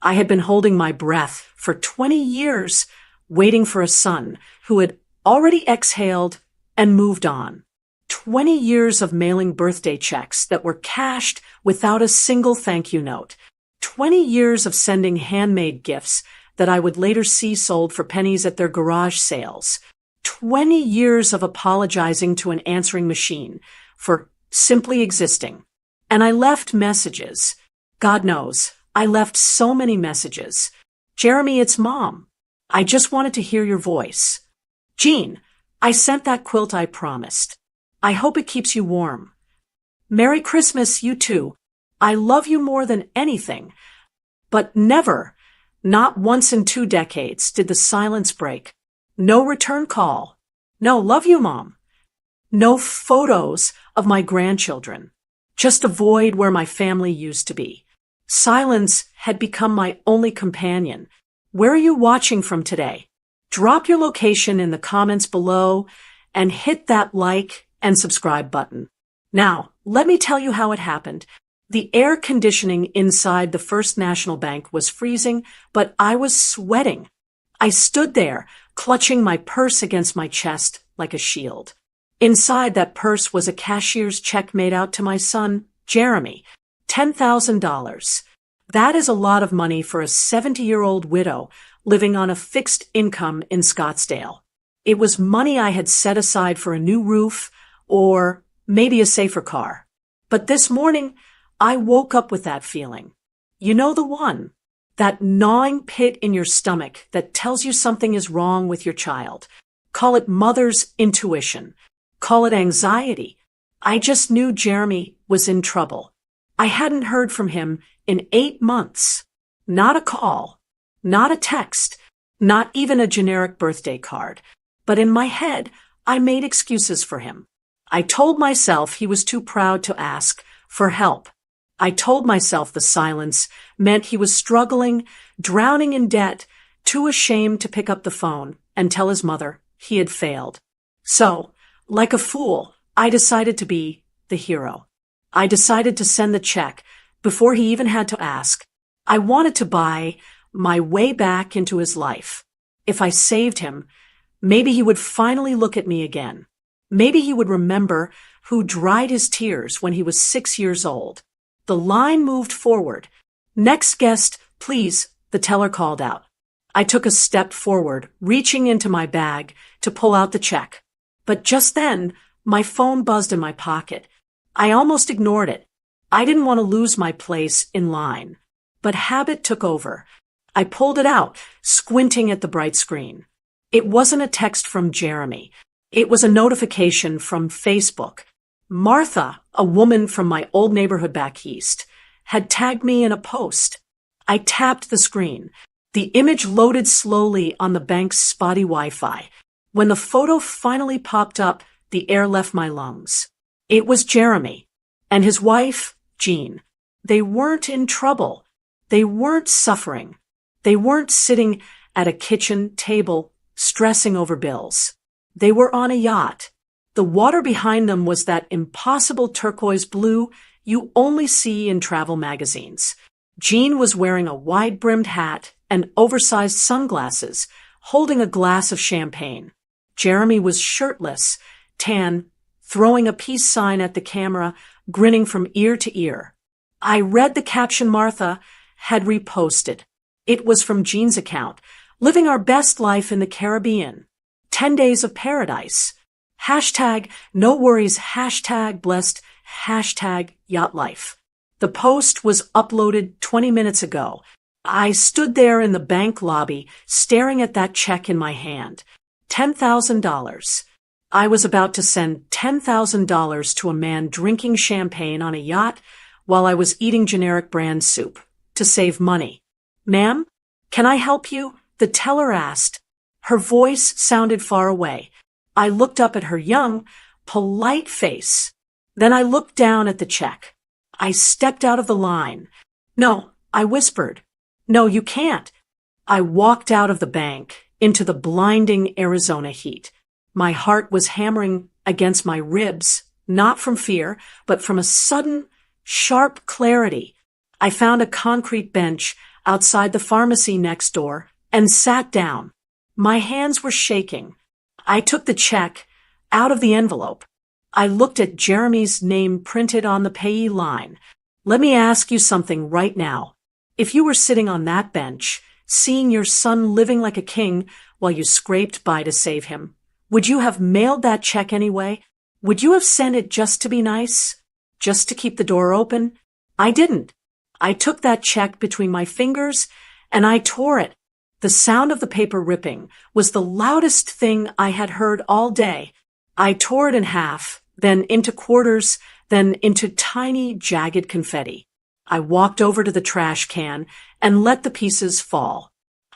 I had been holding my breath for 20 years, waiting for a son who had already exhaled and moved on. 20 years of mailing birthday checks that were cashed without a single thank you note. 20 years of sending handmade gifts that I would later see sold for pennies at their garage sales. 20 years of apologizing to an answering machine for simply existing. And I left messages. God knows, I left so many messages. Jeremy, it's Mom. I just wanted to hear your voice. Jean, I sent that quilt I promised. I hope it keeps you warm. Merry Christmas, you too. I love you more than anything. But never, not once in 2 decades, did the silence break. No return call. No, love you, Mom. No photos of my grandchildren. Just a void where my family used to be. Silence had become my only companion. Where are you watching from today? Drop your location in the comments below and hit that like and subscribe button. Now, let me tell you how it happened. The air conditioning inside the First National Bank was freezing, but I was sweating. I stood there, clutching my purse against my chest like a shield. Inside that purse was a cashier's check made out to my son, Jeremy. $10,000. That is a lot of money for a 70-year-old widow living on a fixed income in Scottsdale. It was money I had set aside for a new roof or maybe a safer car. But this morning, I woke up with that feeling. You know the one. That gnawing pit in your stomach that tells you something is wrong with your child. Call it mother's intuition. Call it anxiety. I just knew Jeremy was in trouble. I hadn't heard from him in 8 months. Not a call, not a text, not even a generic birthday card. But in my head, I made excuses for him. I told myself he was too proud to ask for help. I told myself the silence meant he was struggling, drowning in debt, too ashamed to pick up the phone and tell his mother he had failed. So, like a fool, I decided to be the hero. I decided to send the check before he even had to ask. I wanted to buy my way back into his life. If I saved him, maybe he would finally look at me again. Maybe he would remember who dried his tears when he was 6 years old. The line moved forward. Next guest, please, the teller called out. I took a step forward, reaching into my bag to pull out the check. But just then, my phone buzzed in my pocket. I almost ignored it. I didn't want to lose my place in line. But habit took over. I pulled it out, squinting at the bright screen. It wasn't a text from Jeremy. It was a notification from Facebook. Martha, a woman from my old neighborhood back east, had tagged me in a post. I tapped the screen. The image loaded slowly on the bank's spotty Wi-Fi. When the photo finally popped up, the air left my lungs. It was Jeremy and his wife, Jean. They weren't in trouble. They weren't suffering. They weren't sitting at a kitchen table stressing over bills. They were on a yacht. The water behind them was that impossible turquoise blue you only see in travel magazines. Jean was wearing a wide-brimmed hat and oversized sunglasses, holding a glass of champagne. Jeremy was shirtless, tan, throwing a peace sign at the camera, grinning from ear to ear. I read the caption Martha had reposted. It was from Jean's account, living our best life in the Caribbean. 10 days of paradise. Hashtag no worries, hashtag blessed, hashtag yacht life. The post was uploaded 20 minutes ago. I stood there in the bank lobby, staring at that check in my hand. $10,000. I was about to send $10,000 to a man drinking champagne on a yacht while I was eating generic brand soup to save money. Ma'am, can I help you? The teller asked. Her voice sounded far away. I looked up at her young, polite face. Then I looked down at the check. I stepped out of the line. No, I whispered. No, you can't. I walked out of the bank into the blinding Arizona heat. My heart was hammering against my ribs, not from fear, but from a sudden, sharp clarity. I found a concrete bench outside the pharmacy next door and sat down. My hands were shaking. I took the check out of the envelope. I looked at Jeremy's name printed on the payee line. Let me ask you something right now. If you were sitting on that bench, seeing your son living like a king while you scraped by to save him, would you have mailed that check anyway? Would you have sent it just to be nice? Just to keep the door open? I didn't. I took that check between my fingers and I tore it. The sound of the paper ripping was the loudest thing I had heard all day. I tore it in half, then into quarters, then into tiny, jagged confetti. I walked over to the trash can and let the pieces fall.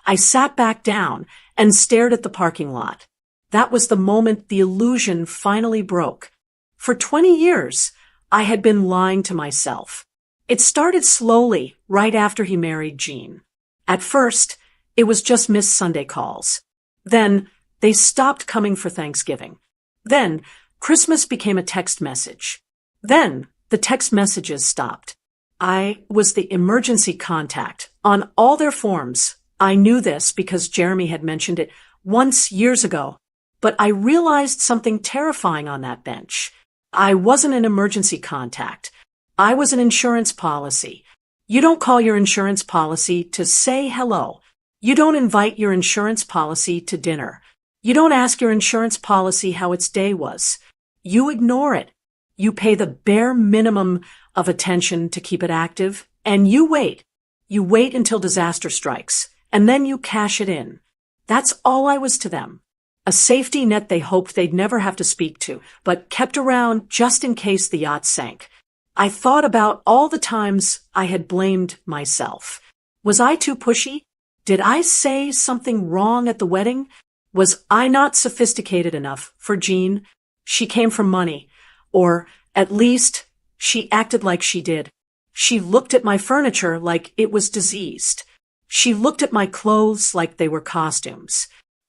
I sat back down and stared at the parking lot. That was the moment the illusion finally broke. For 20 years, I had been lying to myself. It started slowly right after he married Jean. At first, it was just missed Sunday calls. Then, they stopped coming for Thanksgiving. Then, Christmas became a text message. Then, the text messages stopped. I was the emergency contact on all their forms. I knew this because Jeremy had mentioned it once years ago. But I realized something terrifying on that bench. I wasn't an emergency contact. I was an insurance policy. You don't call your insurance policy to say hello. You don't invite your insurance policy to dinner. You don't ask your insurance policy how its day was. You ignore it. You pay the bare minimum of attention to keep it active, and you wait. You wait until disaster strikes, and then you cash it in. That's all I was to them. A safety net they hoped they'd never have to speak to, but kept around just in case the yacht sank. I thought about all the times I had blamed myself. Was I too pushy? Did I say something wrong at the wedding? Was I not sophisticated enough for Jean? She came from money, or at least she acted like she did. She looked at my furniture like it was diseased. She looked at my clothes like they were costumes.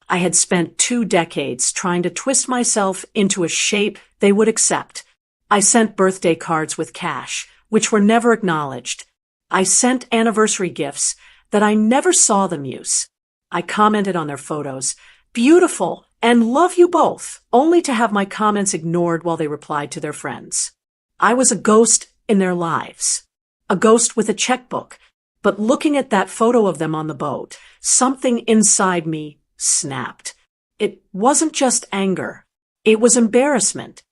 I had spent 2 decades trying to twist myself into a shape they would accept. I sent birthday cards with cash, which were never acknowledged. I sent anniversary gifts that I never saw them use. I commented on their photos, beautiful and love you both, only to have my comments ignored while they replied to their friends. I was a ghost in their lives, a ghost with a checkbook. But looking at that photo of them on the boat, something inside me snapped. It wasn't just anger. It was embarrassment.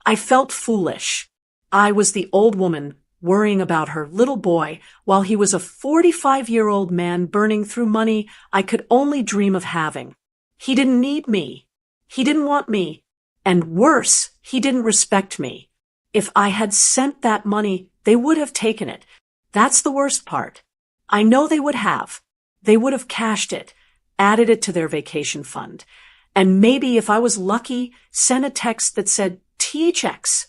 I felt foolish. I was the old woman worrying about her little boy while he was a 45-year-old man burning through money I could only dream of having. He didn't need me. He didn't want me. And worse, he didn't respect me. If I had sent that money, they would have taken it. That's the worst part. I know they would have. They would have cashed it, added it to their vacation fund, and maybe if I was lucky, sent a text that said THX.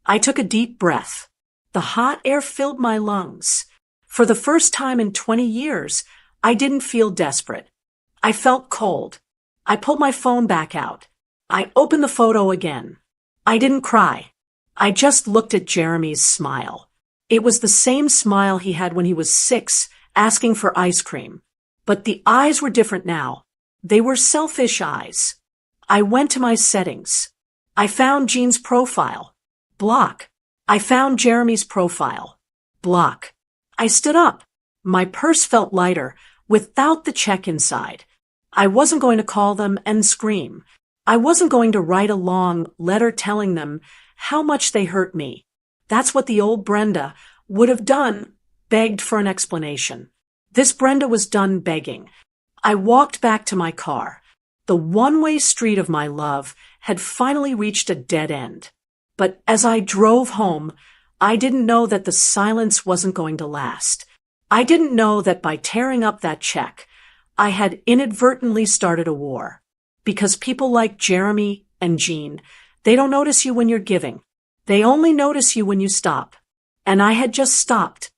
I took a deep breath. The hot air filled my lungs. For the first time in 20 years, I didn't feel desperate. I felt cold. I pulled my phone back out. I opened the photo again. I didn't cry. I just looked at Jeremy's smile. It was the same smile he had when he was 6, asking for ice cream. But the eyes were different now. They were selfish eyes. I went to my settings. I found Jean's profile. Block. I found Jeremy's profile. Block. I stood up. My purse felt lighter, without the check inside. I wasn't going to call them and scream. I wasn't going to write a long letter telling them how much they hurt me. That's what the old Brenda would have done, begged for an explanation. This Brenda was done begging. I walked back to my car. The one-way street of my love had finally reached a dead end. But as I drove home, I didn't know that the silence wasn't going to last. I didn't know that by tearing up that check, I had inadvertently started a war. Because people like Jeremy and Jean, they don't notice you when you're giving. They only notice you when you stop. And I had just stopped.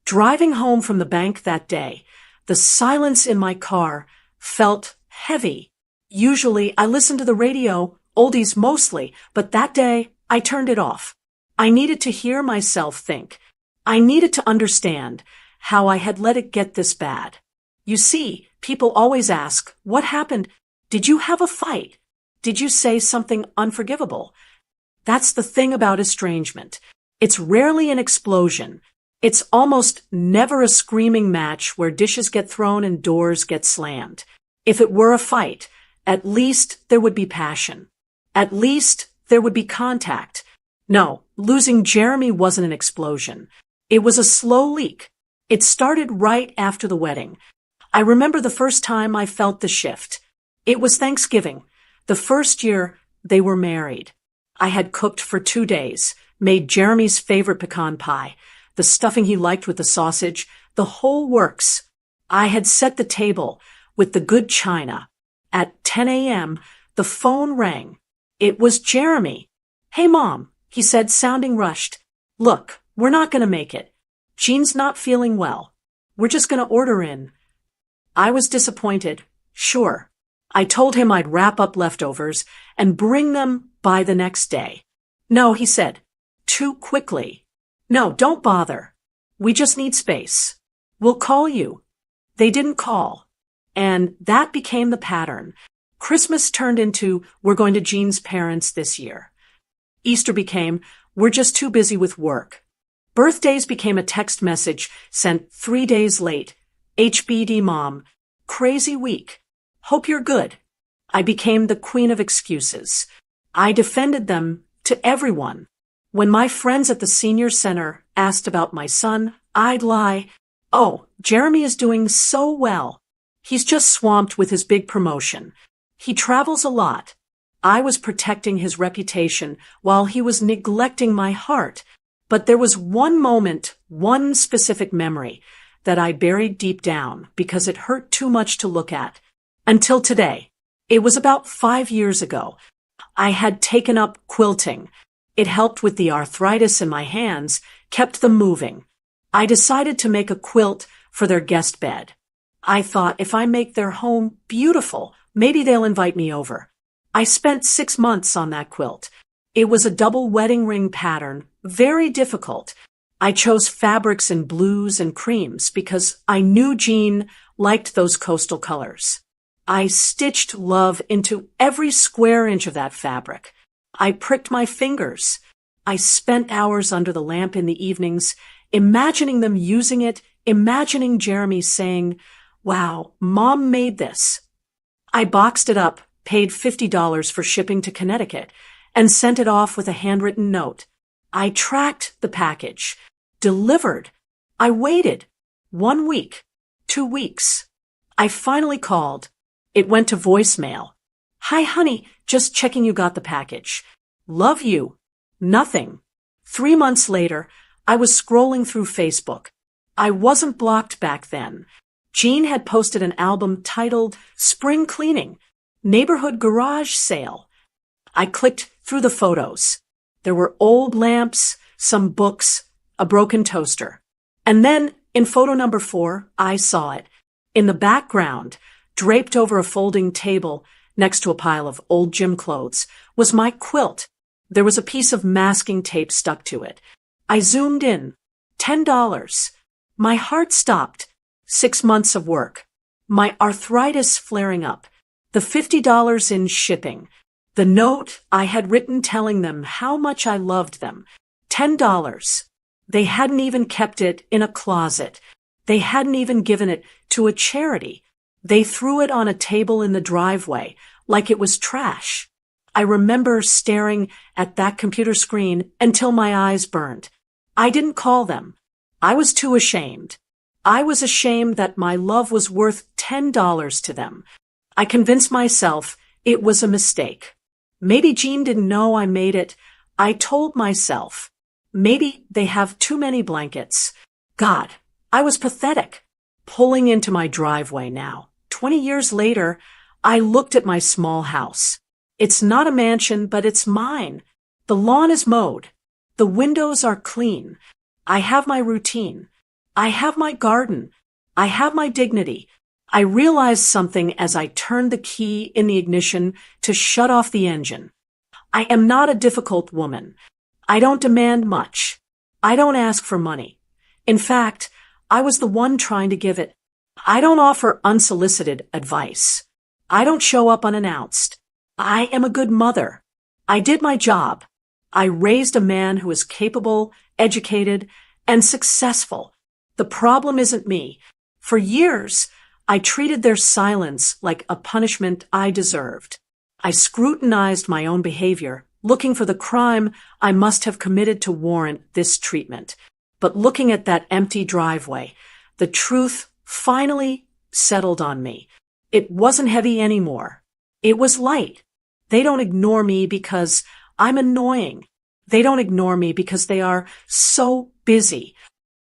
Driving home from the bank that day, the silence in my car felt heavy. Usually I listen to the radio, oldies mostly, but that day I turned it off. I needed to hear myself think. I needed to understand how I had let it get this bad. You see, people always ask, what happened? Did you have a fight? Did you say something unforgivable? That's the thing about estrangement. It's rarely an explosion. It's almost never a screaming match where dishes get thrown and doors get slammed. If it were a fight, at least there would be passion. At least there would be contact. No, losing Jeremy wasn't an explosion. It was a slow leak. It started right after the wedding. I remember the first time I felt the shift. It was Thanksgiving, the first year they were married. I had cooked for 2 days, made Jeremy's favorite pecan pie, the stuffing he liked with the sausage, the whole works. I had set the table with the good china. At 10 a.m., the phone rang. It was Jeremy. "Hey, Mom," he said, sounding rushed. "Look, we're not going to make it. Jean's not feeling well. We're just going to order in." I was disappointed. Sure. I told him I'd wrap up leftovers and bring them by the next day. "No," he said. "Too quickly." "No, don't bother. We just need space. We'll call you." They didn't call. And that became the pattern. Christmas turned into, "We're going to Jean's parents this year." Easter became, "We're just too busy with work." Birthdays became a text message sent 3 days late. "HBD Mom. Crazy week. Hope you're good." I became the queen of excuses. I defended them to everyone. When my friends at the senior center asked about my son, I'd lie. "Oh, Jeremy is doing so well. He's just swamped with his big promotion. He travels a lot." I was protecting his reputation while he was neglecting my heart. But there was one moment, one specific memory, that I buried deep down because it hurt too much to look at. Until today. It was about 5 years ago. I had taken up quilting. It helped with the arthritis in my hands, kept them moving. I decided to make a quilt for their guest bed. I thought if I make their home beautiful, maybe they'll invite me over. I spent 6 months on that quilt. It was a double wedding ring pattern, very difficult. I chose fabrics in blues and creams because I knew Jean liked those coastal colors. I stitched love into every square inch of that fabric. I pricked my fingers. I spent hours under the lamp in the evenings, imagining them using it, imagining Jeremy saying, "Wow, Mom made this." I boxed it up, paid $50 for shipping to Connecticut, and sent it off with a handwritten note. I tracked the package. Delivered. I waited. 1 week. 2 weeks. I finally called. It went to voicemail. "Hi, honey, just checking you got the package. Love you." Nothing. 3 months later, I was scrolling through Facebook. I wasn't blocked back then. Jean had posted an album titled Spring Cleaning, Neighborhood Garage Sale. I clicked through the photos. There were old lamps, some books, a broken toaster. And then, in photo number 4, I saw it. In the background, draped over a folding table next to a pile of old gym clothes, was my quilt. There was a piece of masking tape stuck to it. I zoomed in. $10. My heart stopped. 6 months of work. My arthritis flaring up. The $50 in shipping. The note I had written telling them how much I loved them. $10. They hadn't even kept it in a closet. They hadn't even given it to a charity. They threw it on a table in the driveway, like it was trash. I remember staring at that computer screen until my eyes burned. I didn't call them. I was too ashamed. I was ashamed that my love was worth $10 to them. I convinced myself it was a mistake. Maybe Jean didn't know I made it. I told myself, maybe they have too many blankets. God, I was pathetic. Pulling into my driveway now. 20 years later, I looked at my small house. It's not a mansion, but it's mine. The lawn is mowed. The windows are clean. I have my routine. I have my garden. I have my dignity. I realized something as I turned the key in the ignition to shut off the engine. I am not a difficult woman. I don't demand much. I don't ask for money. In fact, I was the one trying to give it. I don't offer unsolicited advice. I don't show up unannounced. I am a good mother. I did my job. I raised a man who is capable, educated, and successful. The problem isn't me. For years, I treated their silence like a punishment I deserved. I scrutinized my own behavior, looking for the crime I must have committed to warrant this treatment. But looking at that empty driveway, the truth finally settled on me. It wasn't heavy anymore. It was light. They don't ignore me because I'm annoying. They don't ignore me because they are so busy.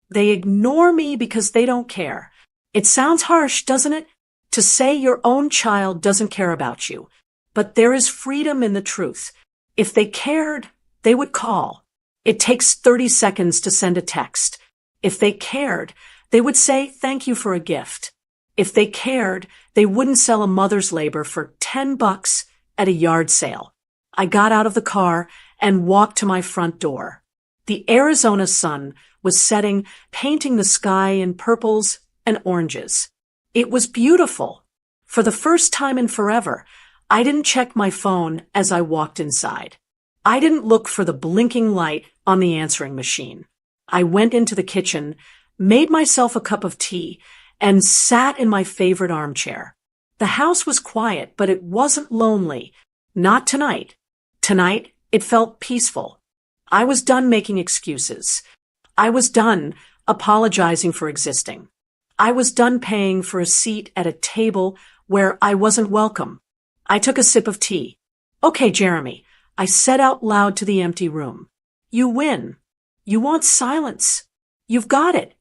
They ignore me because they don't care. It sounds harsh, doesn't it? To say your own child doesn't care about you. But there is freedom in the truth. If they cared, they would call. It takes 30 seconds to send a text. If they cared, they would say thank you for a gift. If they cared, they wouldn't sell a mother's labor for $10 at a yard sale. I got out of the car and walked to my front door. The Arizona sun was setting, painting the sky in purples and oranges. It was beautiful. For the first time in forever, I didn't check my phone as I walked inside. I didn't look for the blinking light on the answering machine. I went into the kitchen, made myself a cup of tea, and sat in my favorite armchair. The house was quiet, but it wasn't lonely. Not tonight. Tonight, it felt peaceful. I was done making excuses. I was done apologizing for existing. I was done paying for a seat at a table where I wasn't welcome. I took a sip of tea. Okay, Jeremy, I said out loud to the empty room. You win. You want silence. You've got it.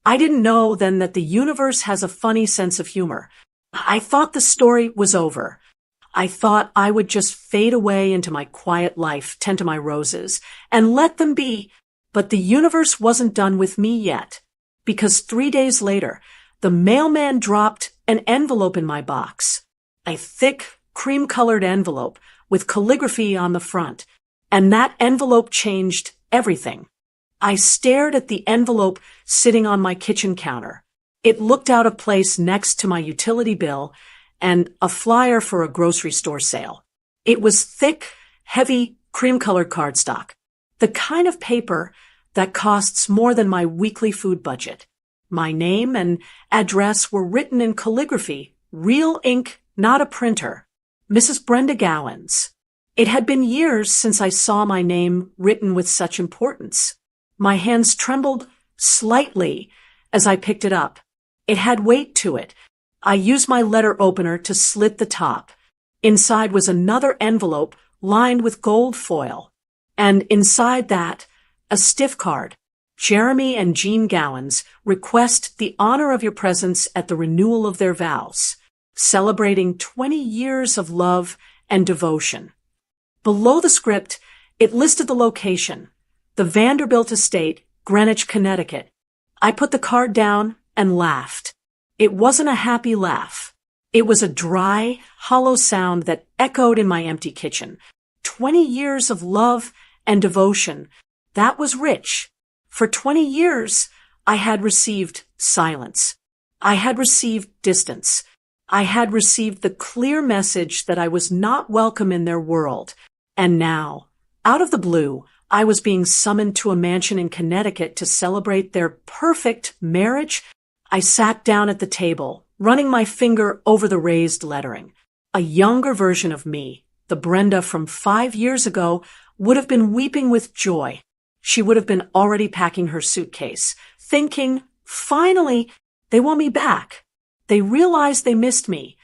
I didn't know then that the universe has a funny sense of humor. I thought the story was over. I thought I would just fade away into my quiet life, tend to my roses, and let them be. But the universe wasn't done with me yet, because 3 days later, the mailman dropped an envelope in my box. A thick, cream-colored envelope with calligraphy on the front, and that envelope changed everything. I stared at the envelope sitting on my kitchen counter. It looked out of place next to my utility bill and a flyer for a grocery store sale. It was thick, heavy, cream-colored cardstock, the kind of paper that costs more than my weekly food budget. My name and address were written in calligraphy, real ink, not a printer. Mrs. Brenda Gowans. It had been years since I saw my name written with such importance. My hands trembled slightly as I picked it up. It had weight to it. I used my letter opener to slit the top. Inside was another envelope lined with gold foil. And inside that, a stiff card. Jeremy and Jean Gowans request the honor of your presence at the renewal of their vows, celebrating 20 years of love and devotion. Below the script, it listed the location, the Vanderbilt Estate, Greenwich, Connecticut. I put the card down and laughed. It wasn't a happy laugh. It was a dry, hollow sound that echoed in my empty kitchen. 20 years of love and devotion. That was rich. For 20 years, I had received silence. I had received distance. I had received the clear message that I was not welcome in their world. And now, out of the blue, I was being summoned to a mansion in Connecticut to celebrate their perfect marriage. I sat down at the table, running my finger over the raised lettering. A younger version of me, the Brenda from 5 years ago, would have been weeping with joy. She would have been already packing her suitcase, thinking, finally, they want me back. They realized they missed me.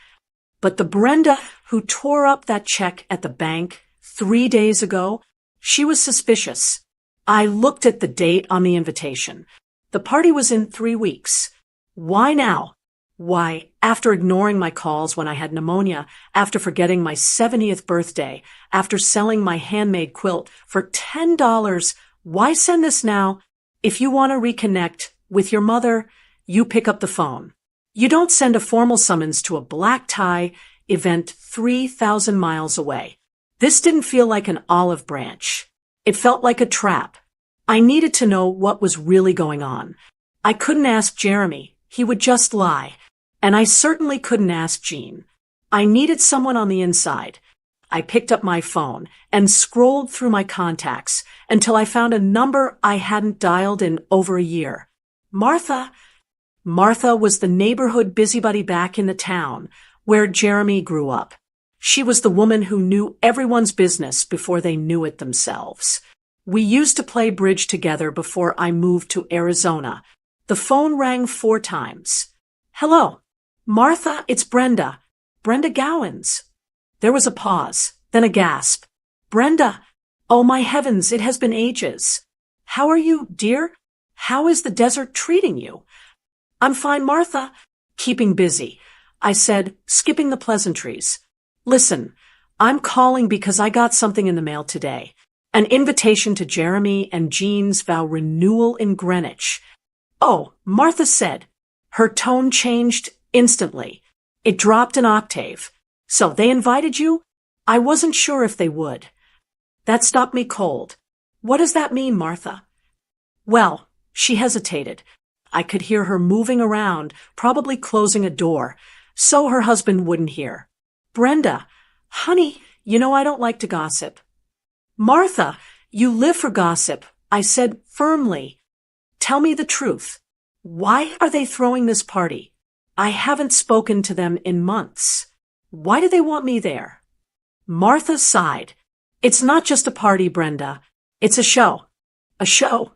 But the Brenda who tore up that check at the bank 3 days ago, she was suspicious. I looked at the date on the invitation. The party was in 3 weeks. Why now? Why, after ignoring my calls when I had pneumonia, after forgetting my 70th birthday, after selling my handmade quilt for $10, why send this now? If you want to reconnect with your mother, you pick up the phone. You don't send a formal summons to a black tie event 3,000 miles away. This didn't feel like an olive branch. It felt like a trap. I needed to know what was really going on. I couldn't ask Jeremy. He would just lie. And I certainly couldn't ask Jean. I needed someone on the inside. I picked up my phone and scrolled through my contacts until I found a number I hadn't dialed in over a year. Martha. Martha was the neighborhood busybody back in the town where Jeremy grew up. She was the woman who knew everyone's business before they knew it themselves. We used to play bridge together before I moved to Arizona. The phone rang 4 times. Hello. Martha, it's Brenda. Brenda Gowans. There was a pause, then a gasp. Brenda. Oh my heavens, it has been ages. How are you, dear? How is the desert treating you? I'm fine, Martha. Keeping busy, I said, skipping the pleasantries. Listen, I'm calling because I got something in the mail today. An invitation to Jeremy and Jean's vow renewal in Greenwich. Oh, Martha said. Her tone changed instantly. It dropped an octave. So they invited you? I wasn't sure if they would. That stopped me cold. What does that mean, Martha? Well, she hesitated. I could hear her moving around, probably closing a door, so her husband wouldn't hear. Brenda, honey, you know I don't like to gossip. Martha, you live for gossip, I said firmly. Tell me the truth. Why are they throwing this party? I haven't spoken to them in months. Why do they want me there? Martha sighed. It's not just a party, Brenda. It's a show. A show.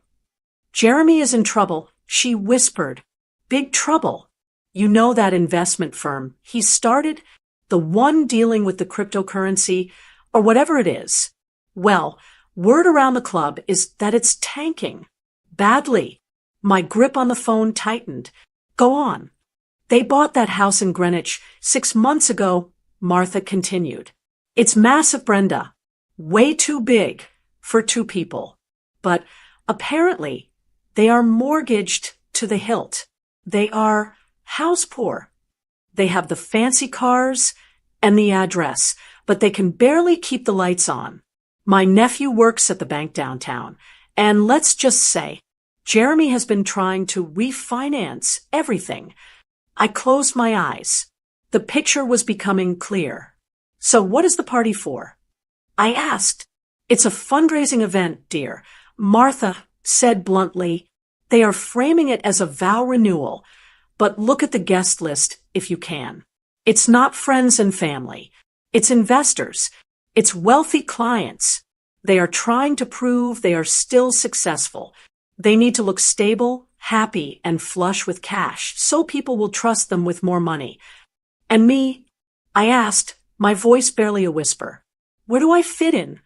Jeremy is in trouble, she whispered. Big trouble. You know that investment firm he started? The one dealing with the cryptocurrency, or whatever it is. Well, word around the club is that it's tanking. Badly. My grip on the phone tightened. Go on. They bought that house in Greenwich 6 months ago, Martha continued. It's massive, Brenda. Way too big for 2 people. But apparently, they are mortgaged to the hilt. They are house poor. They have the fancy cars and the address, but they can barely keep the lights on. My nephew works at the bank downtown, and let's just say, Jeremy has been trying to refinance everything. I closed my eyes. The picture was becoming clear. So what is the party for? I asked. It's a fundraising event, dear. Martha said bluntly. They are framing it as a vow renewal, but look at the guest list if you can. It's not friends and family. It's investors. It's wealthy clients. They are trying to prove they are still successful. They need to look stable, happy, and flush with cash so people will trust them with more money. And me? I asked, my voice barely a whisper. Where do I fit in?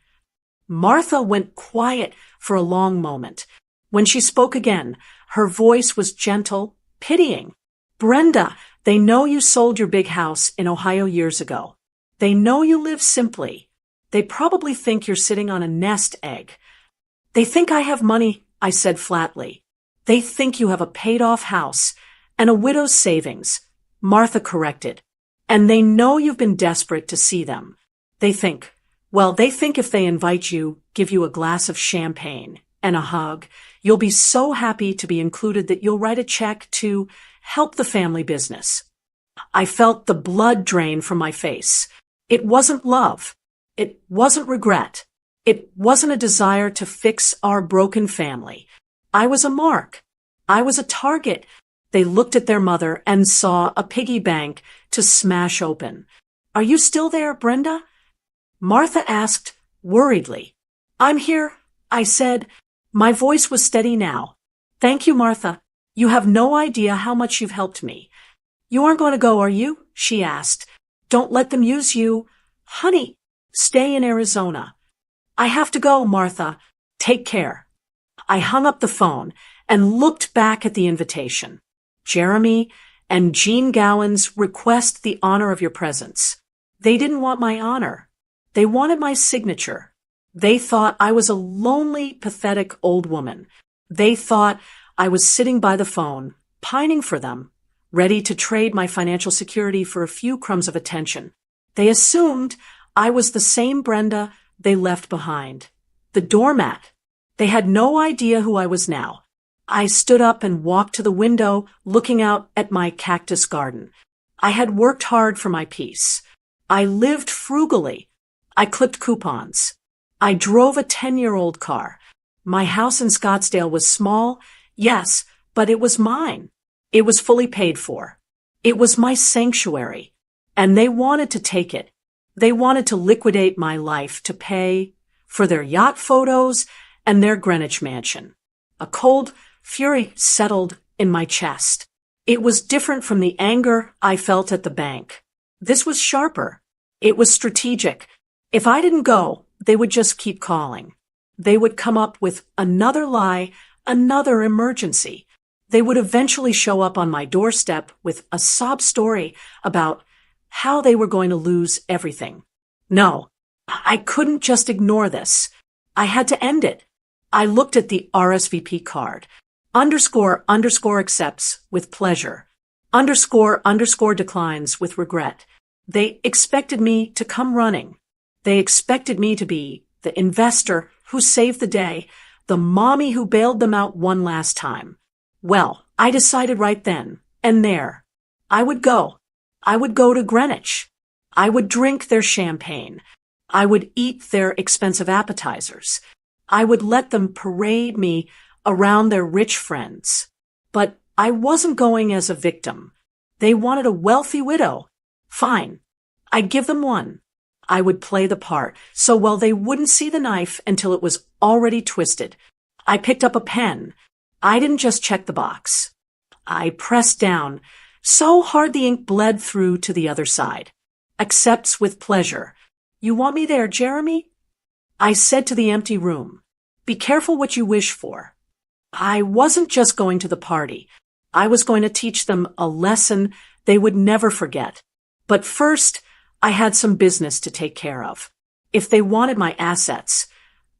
Martha went quiet for a long moment. When she spoke again, her voice was gentle, pitying. Brenda, they know you sold your big house in Ohio years ago. They know you live simply. They probably think you're sitting on a nest egg. They think I have money, I said flatly. They think you have a paid-off house and a widow's savings, Martha corrected. And they know you've been desperate to see them. They think if they invite you, give you a glass of champagne and a hug, you'll be so happy to be included that you'll write a check to help the family business. I felt the blood drain from my face. It wasn't love. It wasn't regret. It wasn't a desire to fix our broken family. I was a mark. I was a target. They looked at their mother and saw a piggy bank to smash open. Are you still there, Brenda? Martha asked worriedly. I'm here, I said. My voice was steady now. Thank you, Martha. You have no idea how much you've helped me. You aren't going to go, are you? She asked. Don't let them use you. Honey, stay in Arizona. I have to go, Martha. Take care. I hung up the phone and looked back at the invitation. Jeremy and Jean Gowans request the honor of your presence. They didn't want my honor. They wanted my signature. They thought I was a lonely, pathetic old woman. They thought I was sitting by the phone, pining for them, ready to trade my financial security for a few crumbs of attention. They assumed I was the same Brenda they left behind. The doormat. They had no idea who I was now. I stood up and walked to the window, looking out at my cactus garden. I had worked hard for my peace. I lived frugally. I clipped coupons. I drove a 10-year-old car. My house in Scottsdale was small, yes, but it was mine. It was fully paid for. It was my sanctuary. And they wanted to take it. They wanted to liquidate my life to pay for their yacht photos and their Greenwich mansion. A cold fury settled in my chest. It was different from the anger I felt at the bank. This was sharper. It was strategic. If I didn't go, they would just keep calling. They would come up with another lie, another emergency. They would eventually show up on my doorstep with a sob story about how they were going to lose everything. No, I couldn't just ignore this. I had to end it. I looked at the RSVP card. __ accepts with pleasure. __ declines with regret. They expected me to come running. They expected me to be the investor who saved the day, the mommy who bailed them out one last time. Well, I decided right then and there. I would go. I would go to Greenwich. I would drink their champagne. I would eat their expensive appetizers. I would let them parade me around their rich friends. But I wasn't going as a victim. They wanted a wealthy widow. Fine. I'd give them one. I would play the part so well they wouldn't see the knife until it was already twisted. I picked up a pen. I didn't just check the box. I pressed down so hard the ink bled through to the other side. Accepts with pleasure. You want me there, Jeremy? I said to the empty room. Be careful what you wish for. I wasn't just going to the party. I was going to teach them a lesson they would never forget. But first, I had some business to take care of. If they wanted my assets,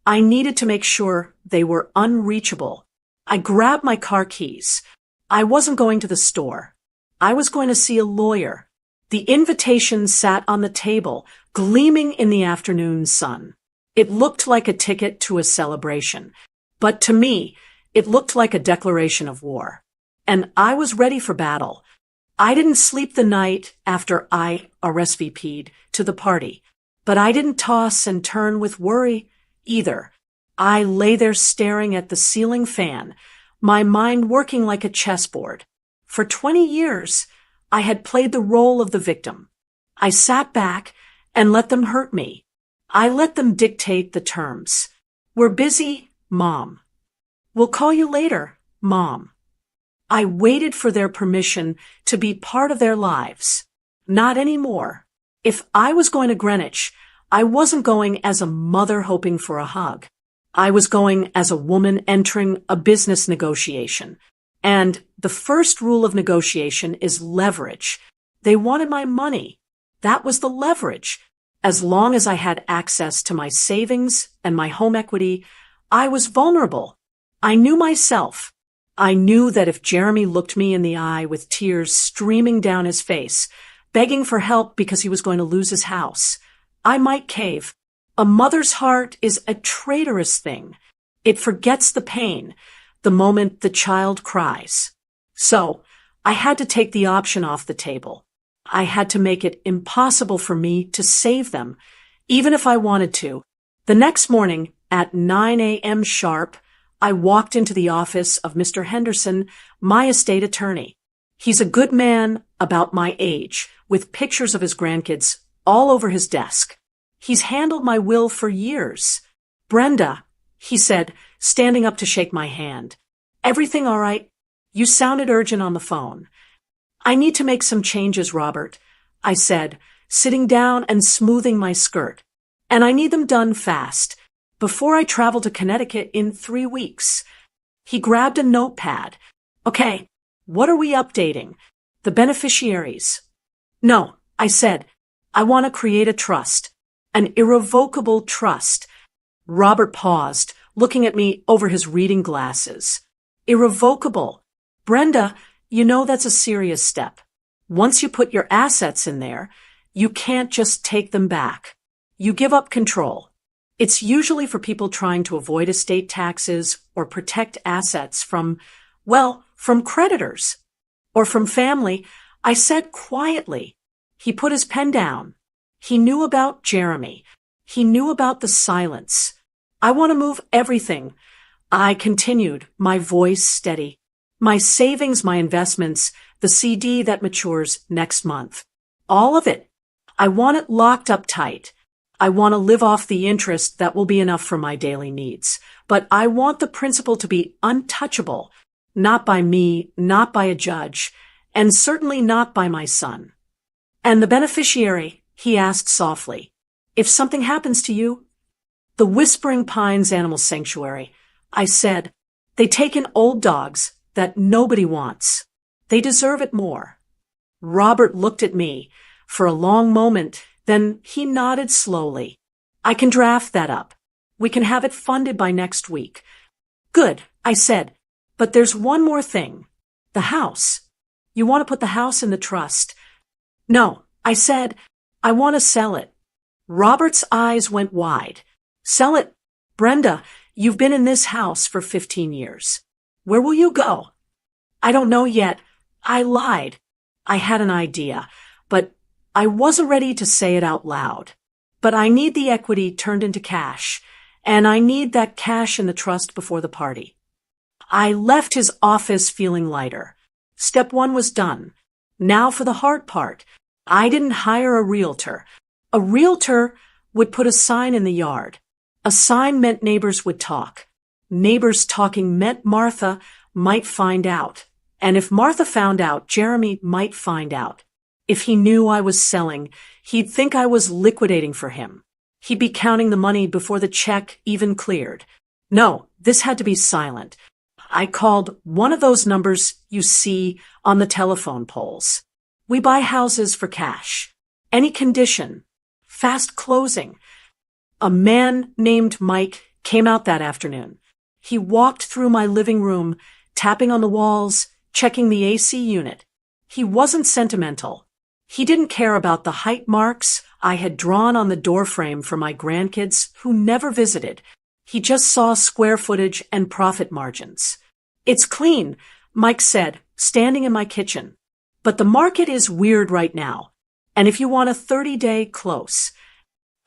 I needed to make sure they were unreachable. I grabbed my car keys. I wasn't going to the store. I was going to see a lawyer. The invitation sat on the table, gleaming in the afternoon sun. It looked like a ticket to a celebration. But to me, it looked like a declaration of war. And I was ready for battle. I didn't sleep the night after I RSVP'd to the party, but I didn't toss and turn with worry either. I lay there staring at the ceiling fan, my mind working like a chessboard. For 20 years, I had played the role of the victim. I sat back and let them hurt me. I let them dictate the terms. We're busy, Mom. We'll call you later, Mom. I waited for their permission to be part of their lives. Not anymore. If I was going to Greenwich, I wasn't going as a mother hoping for a hug. I was going as a woman entering a business negotiation. And the first rule of negotiation is leverage. They wanted my money. That was the leverage. As long as I had access to my savings and my home equity, I was vulnerable. I knew myself. I knew that if Jeremy looked me in the eye with tears streaming down his face, begging for help because he was going to lose his house, I might cave. A mother's heart is a traitorous thing. It forgets the pain the moment the child cries. So, I had to take the option off the table. I had to make it impossible for me to save them, even if I wanted to. The next morning, at 9 a.m. sharp, I walked into the office of Mr. Henderson, my estate attorney. He's a good man about my age, with pictures of his grandkids all over his desk. He's handled my will for years. Brenda, he said, standing up to shake my hand. Everything all right? You sounded urgent on the phone. I need to make some changes, Robert, I said, sitting down and smoothing my skirt. And I need them done fast, before I travel to Connecticut in 3 weeks. He grabbed a notepad. Okay, what are we updating? The beneficiaries. No, I said, I want to create a trust. An irrevocable trust. Robert paused, looking at me over his reading glasses. Irrevocable. Brenda, you know that's a serious step. Once you put your assets in there, you can't just take them back. You give up control. It's usually for people trying to avoid estate taxes or protect assets from, well, from creditors or from family. I said quietly. He put his pen down. He knew about Jeremy. He knew about the silence. I want to move everything. I continued, my voice steady. My savings, my investments, the CD that matures next month. All of it. I want it locked up tight. I want to live off the interest that will be enough for my daily needs. But I want the principal to be untouchable, not by me, not by a judge, and certainly not by my son. And the beneficiary, he asked softly, if something happens to you? The Whispering Pines Animal Sanctuary. I said, they take in old dogs that nobody wants. They deserve it more. Robert looked at me for a long moment, then he nodded slowly. I can draft that up. We can have it funded by next week. Good, I said, but there's one more thing. The house. You want to put the house in the trust. No, I said, I want to sell it. Robert's eyes went wide. Sell it? Brenda, you've been in this house for 15 years. Where will you go? I don't know yet. I lied. I had an idea, but I wasn't ready to say it out loud. But I need the equity turned into cash, and I need that cash in the trust before the party. I left his office feeling lighter. Step one was done. Now for the hard part. I didn't hire a realtor. A realtor would put a sign in the yard. A sign meant neighbors would talk. Neighbors talking meant Martha might find out. And if Martha found out, Jeremy might find out. If he knew I was selling, he'd think I was liquidating for him. He'd be counting the money before the check even cleared. No, this had to be silent. I called one of those numbers you see on the telephone poles. We buy houses for cash. Any condition. Fast closing. A man named Mike came out that afternoon. He walked through my living room, tapping on the walls, checking the AC unit. He wasn't sentimental. He didn't care about the height marks I had drawn on the doorframe for my grandkids who never visited. He just saw square footage and profit margins. It's clean, Mike said, standing in my kitchen. But the market is weird right now. And if you want a 30-day close,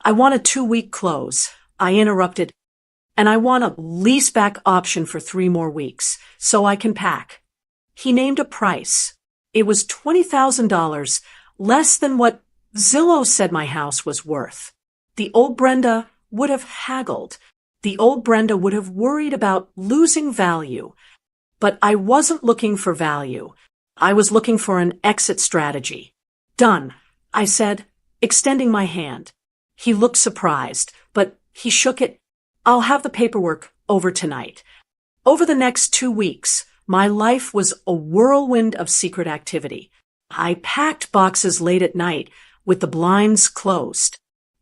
I want a 2-week close, I interrupted. And I want a lease-back option for 3 more weeks, so I can pack. He named a price. It was $20,000, less than what Zillow said my house was worth. The old Brenda would have haggled. The old Brenda would have worried about losing value. But I wasn't looking for value. I was looking for an exit strategy. Done, I said, extending my hand. He looked surprised, but he shook it. I'll have the paperwork over tonight. Over the next 2 weeks, my life was a whirlwind of secret activity. I packed boxes late at night with the blinds closed.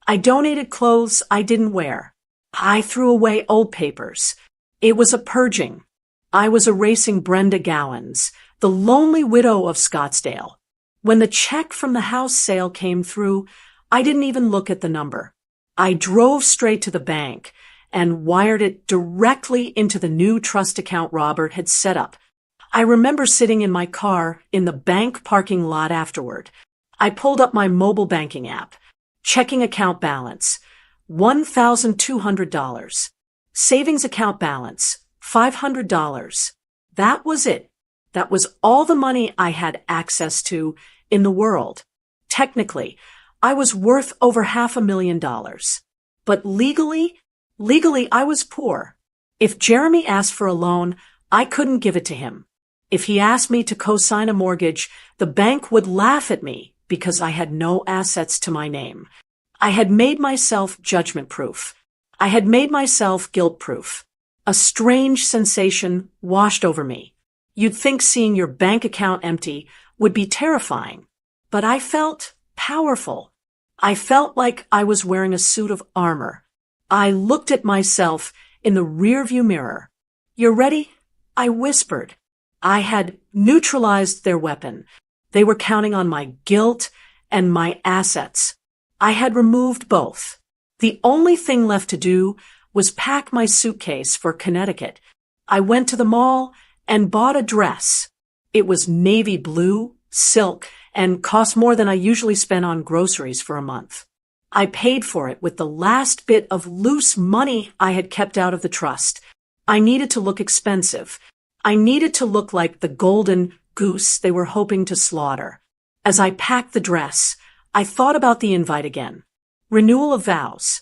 I donated clothes I didn't wear. I threw away old papers. It was a purging. I was erasing Brenda Gowans, the lonely widow of Scottsdale. When the check from the house sale came through, I didn't even look at the number. I drove straight to the bank and wired it directly into the new trust account Robert had set up. I remember sitting in my car in the bank parking lot afterward. I pulled up my mobile banking app, checking account balance, $1,200. Savings account balance, $500. That was it. That was all the money I had access to in the world. Technically, I was worth over $500,000. But legally, I was poor. If Jeremy asked for a loan, I couldn't give it to him. If he asked me to co-sign a mortgage, the bank would laugh at me because I had no assets to my name. I had made myself judgment-proof. I had made myself guilt-proof. A strange sensation washed over me. You'd think seeing your bank account empty would be terrifying. But I felt powerful. I felt like I was wearing a suit of armor. I looked at myself in the rearview mirror. "You're ready?" I whispered. I had neutralized their weapon. They were counting on my guilt and my assets. I had removed both. The only thing left to do was pack my suitcase for Connecticut. I went to the mall and bought a dress. It was navy blue, silk, and cost more than I usually spend on groceries for a month. I paid for it with the last bit of loose money I had kept out of the trust. I needed to look expensive. I needed to look like the golden goose they were hoping to slaughter. As I packed the dress, I thought about the invite again. Renewal of vows.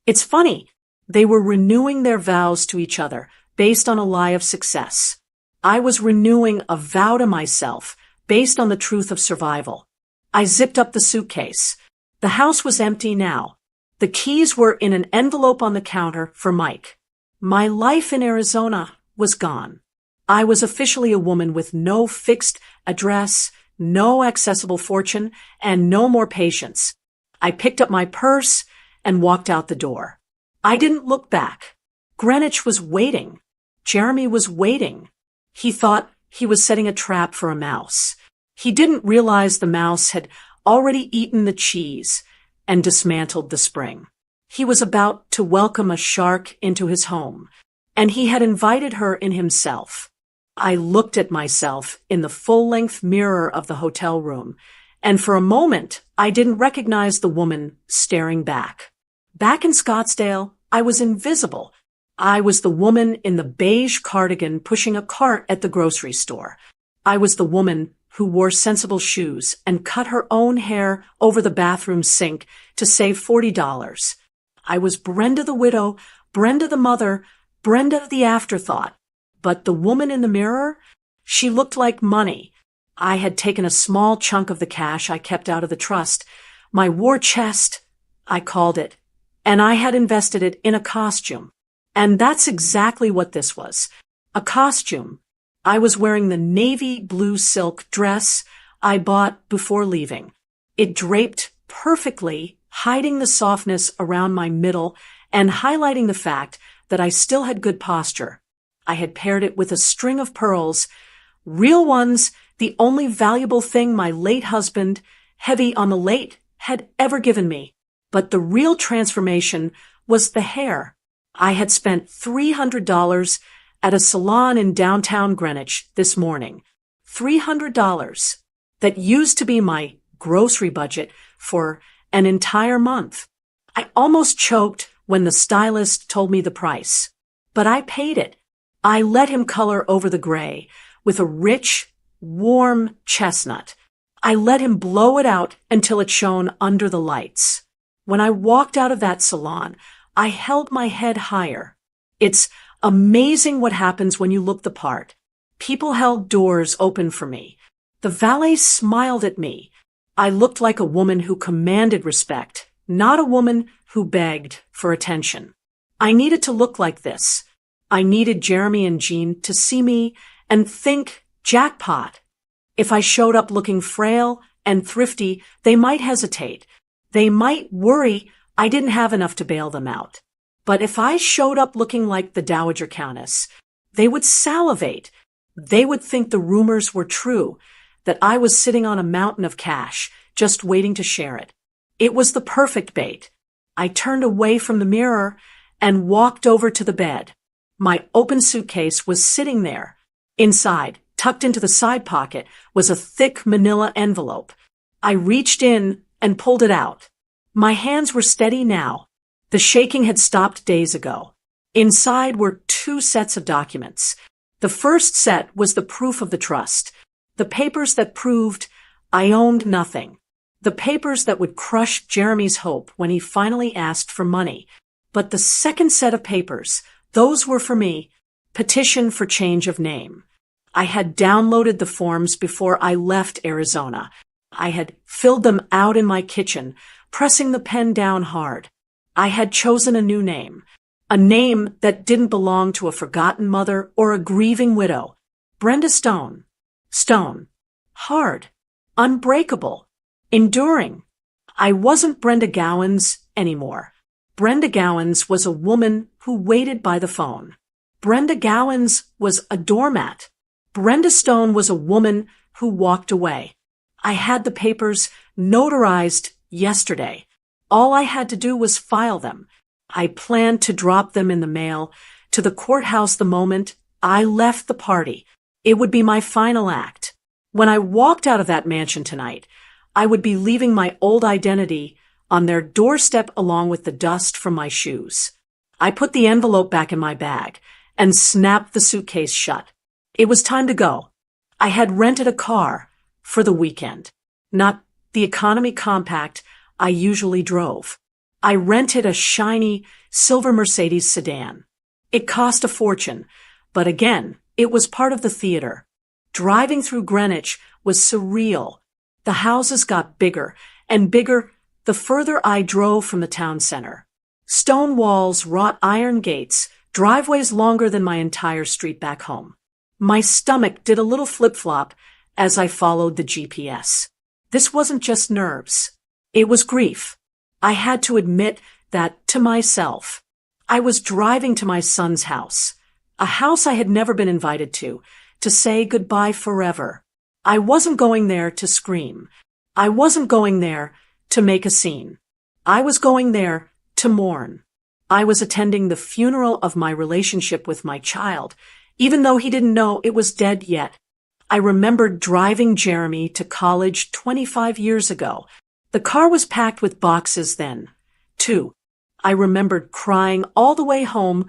It's funny. They were renewing their vows to each other based on a lie of success. I was renewing a vow to myself based on the truth of survival. I zipped up the suitcase. The house was empty now. The keys were in an envelope on the counter for Mike. My life in Arizona was gone. I was officially a woman with no fixed address, no accessible fortune, and no more patience. I picked up my purse and walked out the door. I didn't look back. Greenwich was waiting. Jeremy was waiting. He thought he was setting a trap for a mouse. He didn't realize the mouse had already eaten the cheese and dismantled the spring. He was about to welcome a shark into his home, and he had invited her in himself. I looked at myself in the full-length mirror of the hotel room, and for a moment I didn't recognize the woman staring back. Back in Scottsdale, I was invisible. I was the woman in the beige cardigan pushing a cart at the grocery store. I was the woman who wore sensible shoes and cut her own hair over the bathroom sink to save $40. I was Brenda the widow, Brenda the mother, Brenda the afterthought. But the woman in the mirror, she looked like money. I had taken a small chunk of the cash I kept out of the trust, my war chest, I called it, and I had invested it in a costume. And that's exactly what this was. A costume. I was wearing the navy blue silk dress I bought before leaving. It draped perfectly, hiding the softness around my middle and highlighting the fact that I still had good posture. I had paired it with a string of pearls, real ones, the only valuable thing my late husband, heavy on the late, had ever given me. But the real transformation was the hair. I had spent $300 at a salon in downtown Greenwich this morning. $300 that used to be my grocery budget for an entire month. I almost choked when the stylist told me the price, but I paid it. I let him color over the gray with a rich, warm chestnut. I let him blow it out until it shone under the lights. When I walked out of that salon, I held my head higher. It's amazing what happens when you look the part. People held doors open for me. The valet smiled at me. I looked like a woman who commanded respect, not a woman who begged for attention. I needed to look like this. I needed Jeremy and Jean to see me and think, jackpot. If I showed up looking frail and thrifty, they might hesitate. They might worry I didn't have enough to bail them out. But if I showed up looking like the Dowager Countess, they would salivate. They would think the rumors were true, that I was sitting on a mountain of cash, just waiting to share it. It was the perfect bait. I turned away from the mirror and walked over to the bed. My open suitcase was sitting there. Inside, tucked into the side pocket, was a thick manila envelope. I reached in and pulled it out. My hands were steady now. The shaking had stopped days ago. Inside were 2 sets of documents. The first set was the proof of the trust, the papers that proved I owned nothing, the papers that would crush Jeremy's hope when he finally asked for money. But the second set of papers, those were for me, petition for change of name. I had downloaded the forms before I left Arizona. I had filled them out in my kitchen, pressing the pen down hard. I had chosen a new name, a name that didn't belong to a forgotten mother or a grieving widow. Brenda Stone. Stone. Hard. Unbreakable. Enduring. I wasn't Brenda Gowans anymore. Brenda Gowans was a woman who waited by the phone. Brenda Gowans was a doormat. Brenda Stone was a woman who walked away. I had the papers notarized yesterday. All I had to do was file them. I planned to drop them in the mail to the courthouse the moment I left the party. It would be my final act. When I walked out of that mansion tonight, I would be leaving my old identity on their doorstep along with the dust from my shoes. I put the envelope back in my bag and snapped the suitcase shut. It was time to go. I had rented a car for the weekend, not the economy compact I usually drove. I rented a shiny silver Mercedes sedan. It cost a fortune, but again, it was part of the theater. Driving through Greenwich was surreal. The houses got bigger and bigger the further I drove from the town center. Stone walls, wrought iron gates, driveways longer than my entire street back home. My stomach did a little flip-flop as I followed the GPS. This wasn't just nerves. It was grief. I had to admit that to myself. I was driving to my son's house, a house I had never been invited to say goodbye forever. I wasn't going there to scream. I wasn't going there to make a scene. I was going there to mourn. I was attending the funeral of my relationship with my child, even though he didn't know it was dead yet. I remembered driving Jeremy to college 25 years ago. The car was packed with boxes then, too. I remembered crying all the way home,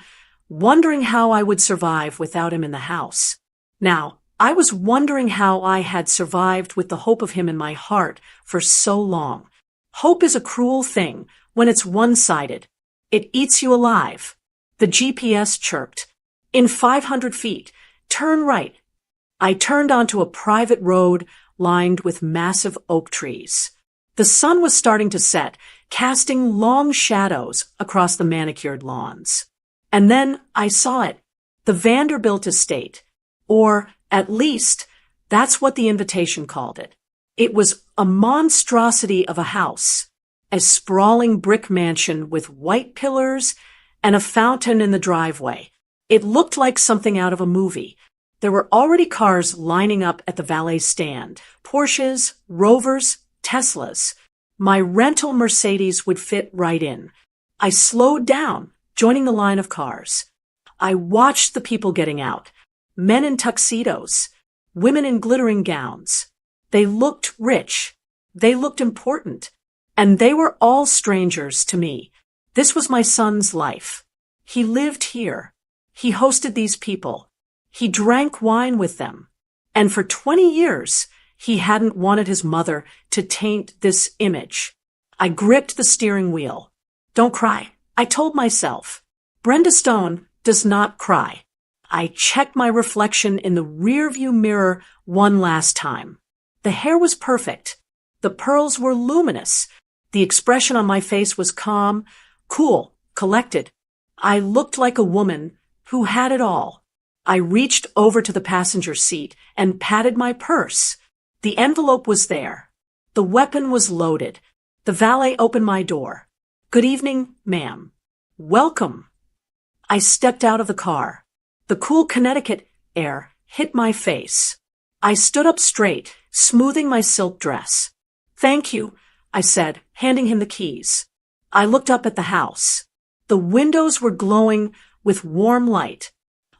wondering how I would survive without him in the house. Now, I was wondering how I had survived with the hope of him in my heart for so long. Hope is a cruel thing when it's one-sided. It eats you alive. The GPS chirped. In 500 feet, turn right. I turned onto a private road lined with massive oak trees. The sun was starting to set, casting long shadows across the manicured lawns. And then I saw it, the Vanderbilt estate, or at least that's what the invitation called it. It was a monstrosity of a house, a sprawling brick mansion with white pillars and a fountain in the driveway. It looked like something out of a movie. There were already cars lining up at the valet stand, Porsches, Rovers, Teslas. My rental Mercedes would fit right in. I slowed down, joining the line of cars. I watched the people getting out. Men in tuxedos, women in glittering gowns. They looked rich. They looked important. And they were all strangers to me. This was my son's life. He lived here. He hosted these people. He drank wine with them. And for 20 years, he hadn't wanted his mother to taint this image. I gripped the steering wheel. Don't cry, I told myself. Brenda Stone does not cry. I checked my reflection in the rearview mirror one last time. The hair was perfect. The pearls were luminous. The expression on my face was calm, cool, collected. I looked like a woman who had it all. I reached over to the passenger seat and patted my purse. The envelope was there. The weapon was loaded. The valet opened my door. Good evening, ma'am. Welcome. I stepped out of the car. The cool Connecticut air hit my face. I stood up straight, smoothing my silk dress. Thank you, I said, handing him the keys. I looked up at the house. The windows were glowing with warm light.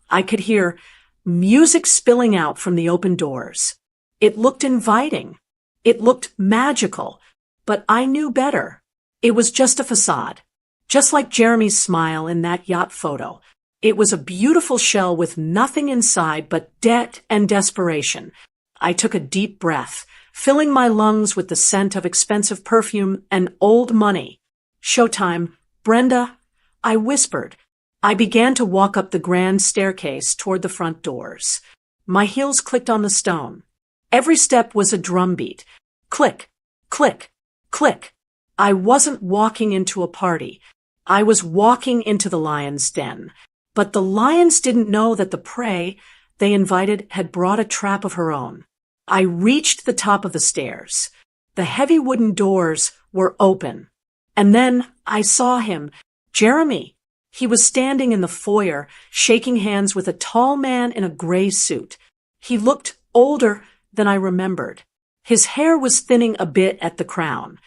I could hear music spilling out from the open doors. It looked inviting. It looked magical. But I knew better. It was just a facade. Just like Jeremy's smile in that yacht photo. It was a beautiful shell with nothing inside but debt and desperation. I took a deep breath, filling my lungs with the scent of expensive perfume and old money. Showtime, Brenda, I whispered. I began to walk up the grand staircase toward the front doors. My heels clicked on the stone. Every step was a drumbeat. Click, click, click. I wasn't walking into a party. I was walking into the lion's den. But the lions didn't know that the prey they invited had brought a trap of her own. I reached the top of the stairs. The heavy wooden doors were open. And then I saw him, Jeremy. He was standing in the foyer, shaking hands with a tall man in a gray suit. He looked older than I remembered. His hair was thinning a bit at the crown.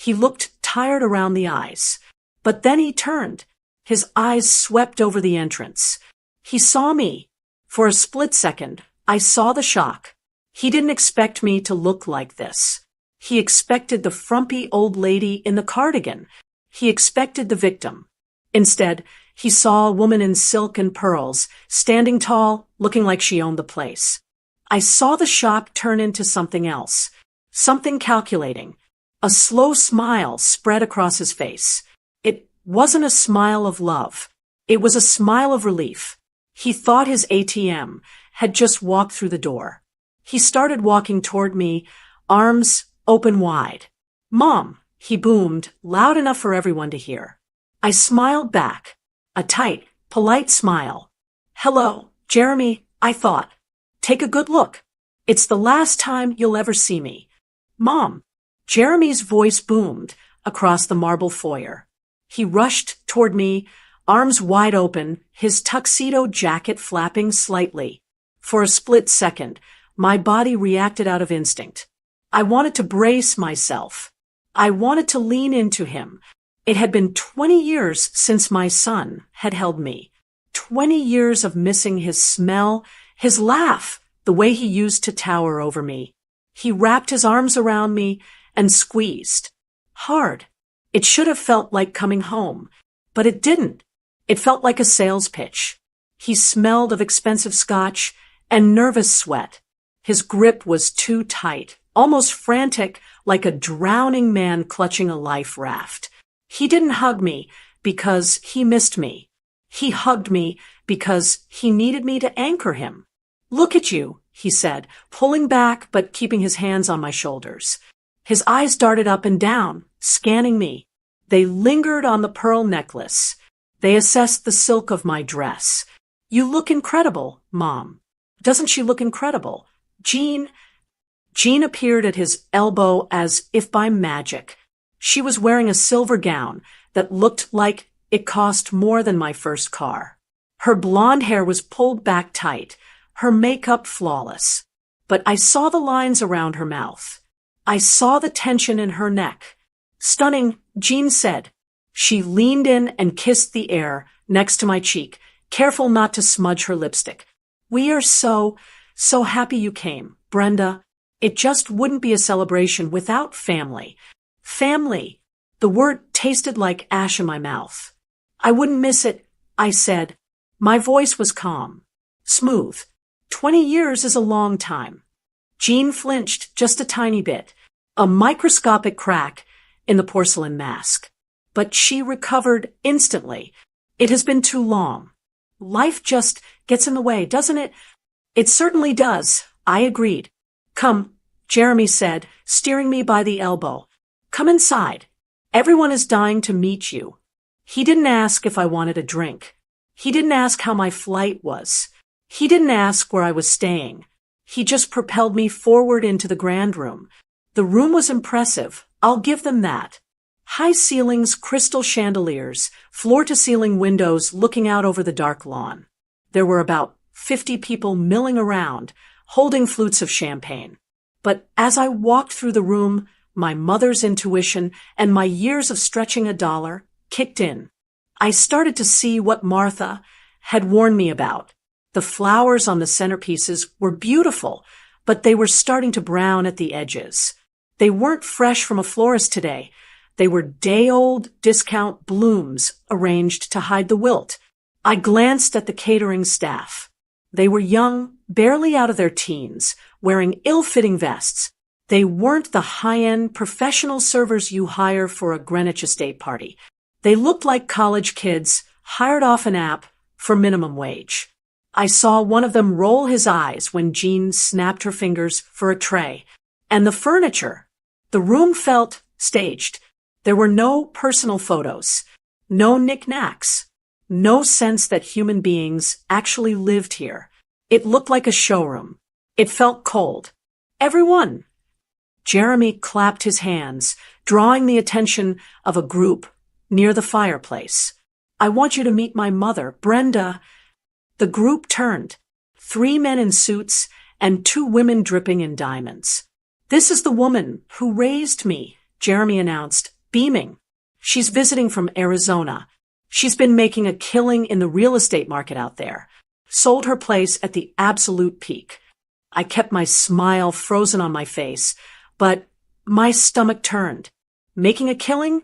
He looked tired around the eyes. But then he turned. His eyes swept over the entrance. He saw me. For a split second, I saw the shock. He didn't expect me to look like this. He expected the frumpy old lady in the cardigan. He expected the victim. Instead, he saw a woman in silk and pearls, standing tall, looking like she owned the place. I saw the shock turn into something else, something calculating. A slow smile spread across his face. It wasn't a smile of love. It was a smile of relief. He thought his ATM had just walked through the door. He started walking toward me, arms open wide. "Mom," he boomed, loud enough for everyone to hear. I smiled back. A tight, polite smile. "Hello, Jeremy," I thought. "Take a good look. It's the last time you'll ever see me." "Mom." Jeremy's voice boomed across the marble foyer. He rushed toward me, arms wide open, his tuxedo jacket flapping slightly. For a split second, my body reacted out of instinct. I wanted to brace myself. I wanted to lean into him. It had been 20 years since my son had held me. 20 years of missing his smell, his laugh, the way he used to tower over me. He wrapped his arms around me and squeezed. Hard. It should have felt like coming home, but it didn't. It felt like a sales pitch. He smelled of expensive scotch and nervous sweat. His grip was too tight, almost frantic, like a drowning man clutching a life raft. He didn't hug me because he missed me. He hugged me because he needed me to anchor him. "Look at you," he said, pulling back but keeping his hands on my shoulders. His eyes darted up and down, scanning me. They lingered on the pearl necklace. They assessed the silk of my dress. "You look incredible, Mom." "Doesn't she look incredible?" Jean appeared at his elbow as if by magic. She was wearing a silver gown that looked like it cost more than my first car. Her blonde hair was pulled back tight, her makeup flawless. But I saw the lines around her mouth. I saw the tension in her neck. "Stunning," Jean said. She leaned in and kissed the air next to my cheek, careful not to smudge her lipstick. "We are so happy you came, Brenda. It just wouldn't be a celebration without family." Family. The word tasted like ash in my mouth. "I wouldn't miss it," I said. My voice was calm, smooth. 20 years is a long time. Jean flinched just a tiny bit, a microscopic crack in the porcelain mask. But she recovered instantly. "It has been too long. Life just gets in the way, doesn't it?" "It certainly does," I agreed. "Come," Jeremy said, steering me by the elbow. "Come inside. Everyone is dying to meet you." He didn't ask if I wanted a drink. He didn't ask how my flight was. He didn't ask where I was staying. He just propelled me forward into the grand room. The room was impressive. I'll give them that. High ceilings, crystal chandeliers, floor-to-ceiling windows looking out over the dark lawn. There were about 50 people milling around, holding flutes of champagne. But as I walked through the room, my mother's intuition and my years of stretching a dollar kicked in. I started to see what Martha had warned me about. The flowers on the centerpieces were beautiful, but they were starting to brown at the edges. They weren't fresh from a florist today. They were day-old discount blooms arranged to hide the wilt. I glanced at the catering staff. They were young, barely out of their teens, wearing ill-fitting vests. They weren't the high-end professional servers you hire for a Greenwich estate party. They looked like college kids hired off an app for minimum wage. I saw one of them roll his eyes when Jean snapped her fingers for a tray. And the furniture. The room felt staged. There were no personal photos, no knickknacks, no sense that human beings actually lived here. It looked like a showroom. It felt cold. "Everyone!" Jeremy clapped his hands, drawing the attention of a group near the fireplace. "I want you to meet my mother, Brenda." The group turned. 3 men in suits and 2 women dripping in diamonds. "This is the woman who raised me," Jeremy announced, beaming. She's visiting from Arizona. She's been making a killing in the real estate market out there. Sold her place at the absolute peak. I kept my smile frozen on my face, but my stomach turned. Making a killing?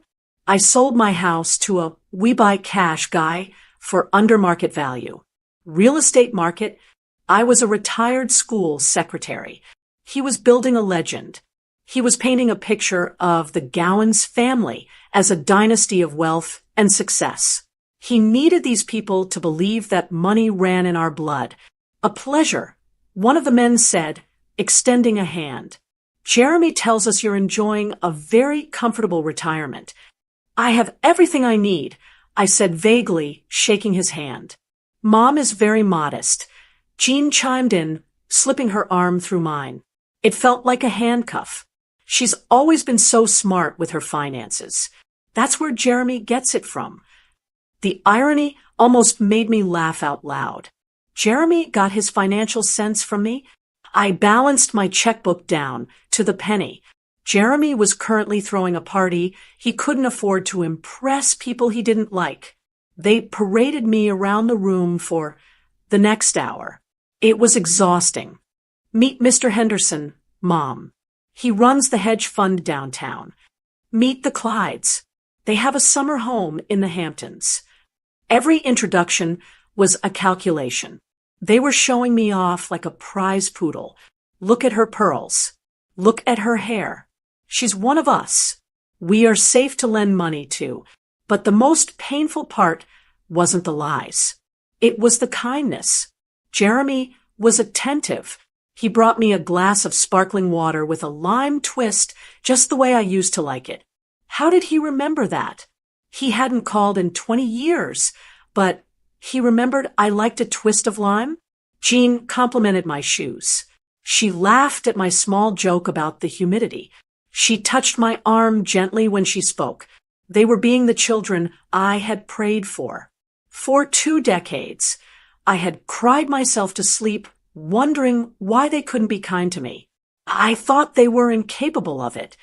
I sold my house to a we buy cash guy for under market value. Real estate market? I was a retired school secretary. He was building a legend. He was painting a picture of the Gowans family as a dynasty of wealth and success. He needed these people to believe that money ran in our blood. A pleasure, one of the men said, extending a hand. Jeremy tells us you're enjoying a very comfortable retirement. I have everything I need, I said vaguely, shaking his hand. Mom is very modest. Jean chimed in, slipping her arm through mine. It felt like a handcuff. She's always been so smart with her finances. That's where Jeremy gets it from. The irony almost made me laugh out loud. Jeremy got his financial sense from me. I balanced my checkbook down to the penny. Jeremy was currently throwing a party he couldn't afford to impress people he didn't like. They paraded me around the room for the next hour. It was exhausting. Meet Mr. Henderson, Mom. He runs the hedge fund downtown. Meet the Clydes. They have a summer home in the Hamptons. Every introduction was a calculation. They were showing me off like a prize poodle. Look at her pearls. Look at her hair. She's one of us. We are safe to lend money to. But the most painful part wasn't the lies. It was the kindness. Jeremy was attentive. He brought me a glass of sparkling water with a lime twist, just the way I used to like it. How did he remember that? He hadn't called in 20 years, but he remembered I liked a twist of lime. Jean complimented my shoes. She laughed at my small joke about the humidity. She touched my arm gently when she spoke. They were being the children I had prayed for. For 2 decades, I had cried myself to sleep, wondering why they couldn't be kind to me. I thought they were incapable of it.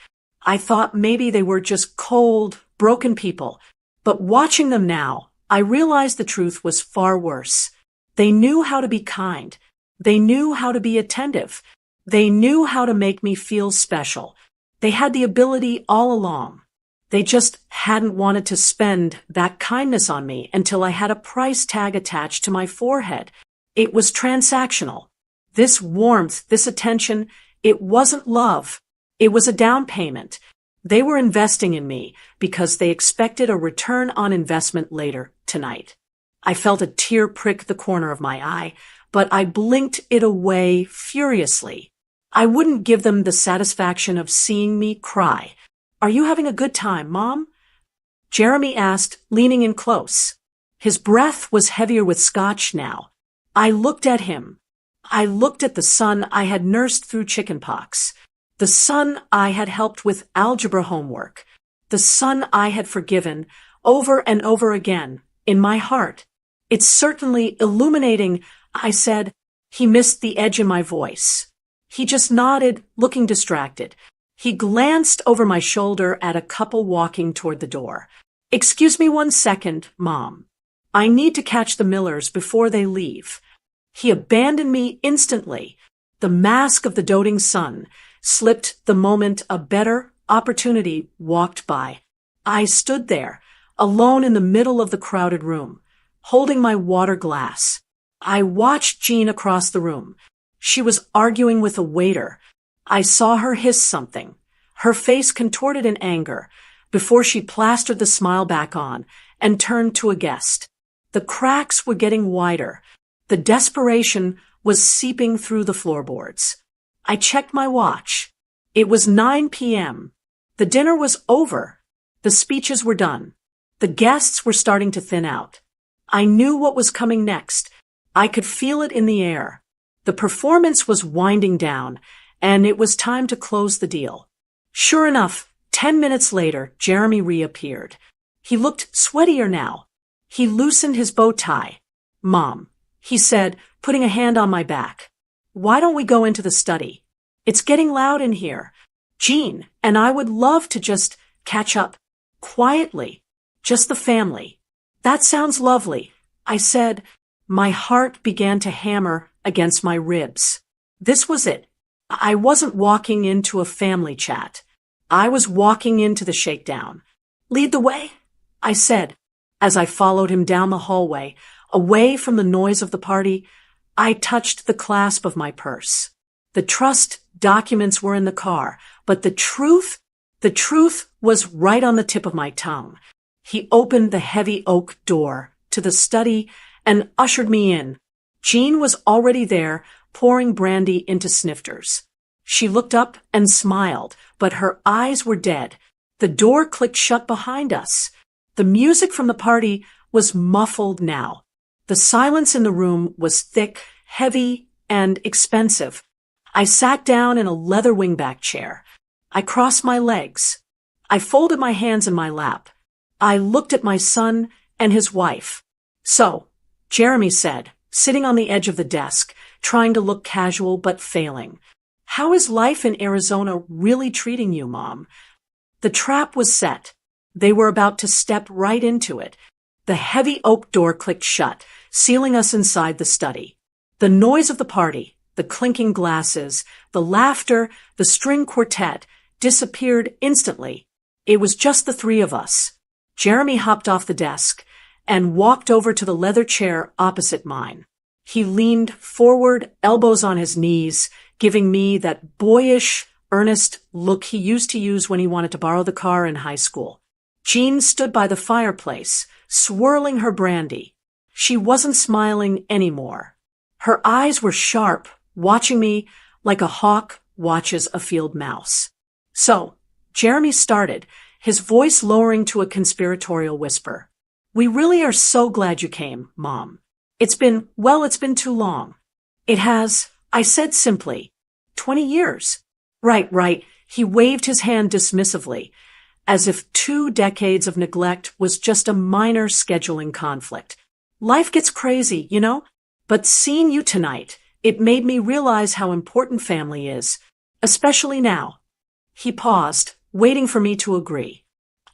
I thought maybe they were just cold, broken people. But watching them now, I realized the truth was far worse. They knew how to be kind. They knew how to be attentive. They knew how to make me feel special. They had the ability all along. They just hadn't wanted to spend that kindness on me until I had a price tag attached to my forehead. It was transactional. This warmth, this attention, it wasn't love. It was a down payment. They were investing in me because they expected a return on investment later tonight. I felt a tear prick the corner of my eye, but I blinked it away furiously. I wouldn't give them the satisfaction of seeing me cry. Are you having a good time, Mom? Jeremy asked, leaning in close. His breath was heavier with scotch now. I looked at him. I looked at the son I had nursed through chickenpox. The son I had helped with algebra homework. The son I had forgiven over and over again in my heart. It's certainly illuminating, I said. He missed the edge in my voice. He just nodded, looking distracted. He glanced over my shoulder at a couple walking toward the door. Excuse me 1 second, Mom. I need to catch the Millers before they leave. He abandoned me instantly. The mask of the doting son slipped the moment a better opportunity walked by. I stood there, alone in the middle of the crowded room, holding my water glass. I watched Jean across the room. She was arguing with a waiter. I saw her hiss something. Her face contorted in anger before she plastered the smile back on and turned to a guest. The cracks were getting wider. The desperation was seeping through the floorboards. I checked my watch. It was 9 p.m. The dinner was over. The speeches were done. The guests were starting to thin out. I knew what was coming next. I could feel it in the air. The performance was winding down, and it was time to close the deal. Sure enough, 10 minutes later, Jeremy reappeared. He looked sweatier now. He loosened his bow tie. Mom, he said, putting a hand on my back. Why don't we go into the study? It's getting loud in here. Jean and I would love to just catch up quietly, just the family. That sounds lovely, I said. My heart began to hammer against my ribs. This was it. I wasn't walking into a family chat. I was walking into the shakedown. Lead the way, I said, as I followed him down the hallway, away from the noise of the party. I touched the clasp of my purse. The trust documents were in the car, but the truth was right on the tip of my tongue. He opened the heavy oak door to the study and ushered me in. Jean was already there, pouring brandy into snifters. She looked up and smiled, but her eyes were dead. The door clicked shut behind us. The music from the party was muffled now. The silence in the room was thick, heavy, and expensive. I sat down in a leather wingback chair. I crossed my legs. I folded my hands in my lap. I looked at my son and his wife. So, Jeremy said, sitting on the edge of the desk, trying to look casual but failing. How is life in Arizona really treating you, Mom? The trap was set. They were about to step right into it. The heavy oak door clicked shut, sealing us inside the study. The noise of the party, the clinking glasses, the laughter, the string quartet disappeared instantly. It was just the three of us. Jeremy hopped off the desk and walked over to the leather chair opposite mine. He leaned forward, elbows on his knees, giving me that boyish, earnest look he used to use when he wanted to borrow the car in high school. Jean stood by the fireplace, swirling her brandy. She wasn't smiling anymore. Her eyes were sharp, watching me like a hawk watches a field mouse. So, Jeremy started, his voice lowering to a conspiratorial whisper. We really are so glad you came, Mom. It's been too long. It has, I said simply. 20 years. Right. He waved his hand dismissively, as if 2 decades of neglect was just a minor scheduling conflict. Life gets crazy, you know? But seeing you tonight, it made me realize how important family is, especially now. He paused, waiting for me to agree.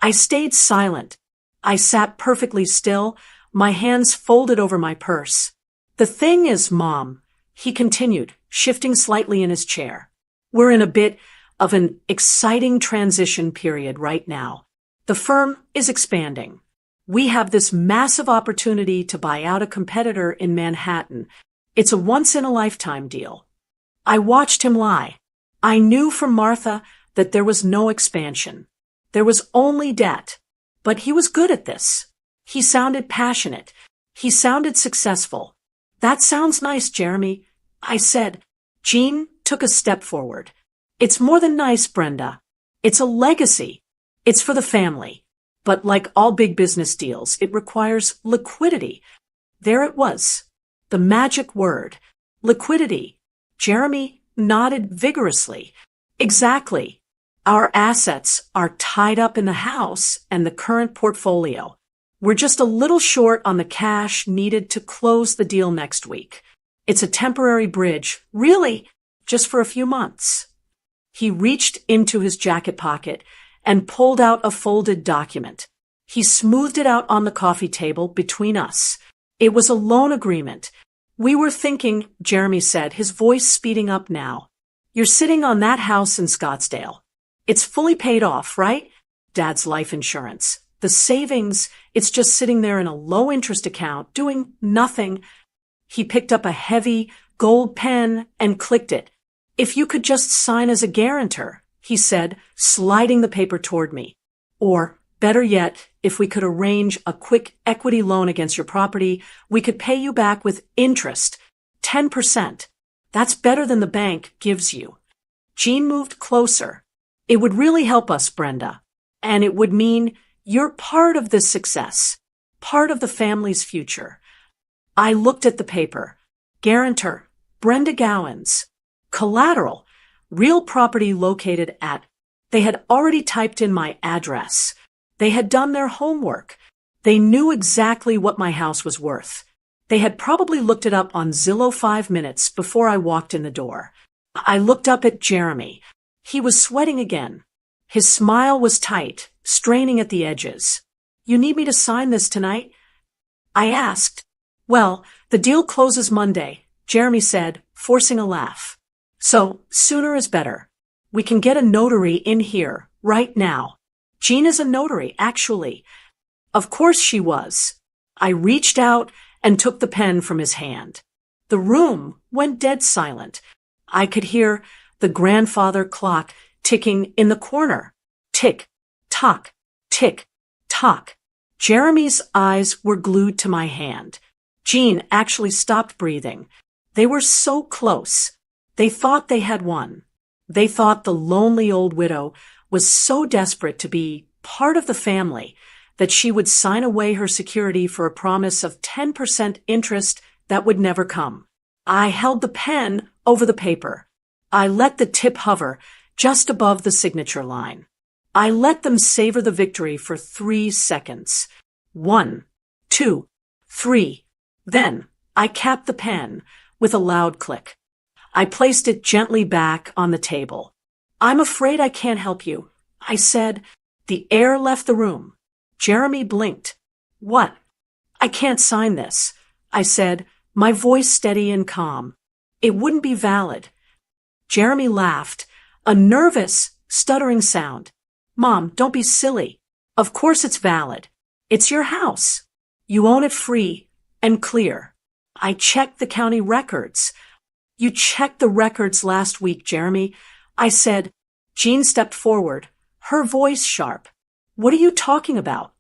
I stayed silent. I sat perfectly still, my hands folded over my purse. The thing is, Mom, he continued, shifting slightly in his chair. We're in a bit of an exciting transition period right now. The firm is expanding. We have this massive opportunity to buy out a competitor in Manhattan. It's a once-in-a-lifetime deal. I watched him lie. I knew from Martha that there was no expansion. There was only debt. But he was good at this. He sounded passionate. He sounded successful. That sounds nice, Jeremy, I said. Jean took a step forward. It's more than nice, Brenda. It's a legacy. It's for the family. But like all big business deals, it requires liquidity. There it was. The magic word. Liquidity. Jeremy nodded vigorously. Exactly. Our assets are tied up in the house and the current portfolio. We're just a little short on the cash needed to close the deal next week. It's a temporary bridge, really, just for a few months. He reached into his jacket pocket and pulled out a folded document. He smoothed it out on the coffee table between us. It was a loan agreement. We were thinking, Jeremy said, his voice speeding up now. You're sitting on that house in Scottsdale. It's fully paid off, right? Dad's life insurance. The savings, it's just sitting there in a low-interest account, doing nothing. He picked up a heavy gold pen and clicked it. If you could just sign as a guarantor, he said, sliding the paper toward me. Or, better yet, if we could arrange a quick equity loan against your property, we could pay you back with interest, 10%. That's better than the bank gives you. Jean moved closer. It would really help us, Brenda. And it would mean you're part of this success, part of the family's future. I looked at the paper. Guarantor, Brenda Gowans. Collateral, real property located at. They had already typed in my address. They had done their homework. They knew exactly what my house was worth. They had probably looked it up on Zillow 5 minutes before I walked in the door. I looked up at Jeremy. He was sweating again. His smile was tight, straining at the edges. You need me to sign this tonight? I asked. Well, the deal closes Monday, Jeremy said, forcing a laugh. So, sooner is better. We can get a notary in here, right now. Jean is a notary, actually. Of course she was. I reached out and took the pen from his hand. The room went dead silent. I could hear the grandfather clock ticking in the corner. Tick, tock, tick, tock. Jeremy's eyes were glued to my hand. Jean actually stopped breathing. They were so close. They thought they had won. They thought the lonely old widow was so desperate to be part of the family that she would sign away her security for a promise of 10% interest that would never come. I held the pen over the paper. I let the tip hover just above the signature line. I let them savor the victory for 3 seconds. 1, 2, 3. Then I capped the pen with a loud click. I placed it gently back on the table. I'm afraid I can't help you, I said. The air left the room. Jeremy blinked. What? I can't sign this, I said, my voice steady and calm. It wouldn't be valid. Jeremy laughed, a nervous, stuttering sound. Mom, don't be silly. Of course it's valid. It's your house. You own it free and clear. I checked the county records. You checked the records last week, Jeremy, I said. Jean stepped forward, her voice sharp. What are you talking about?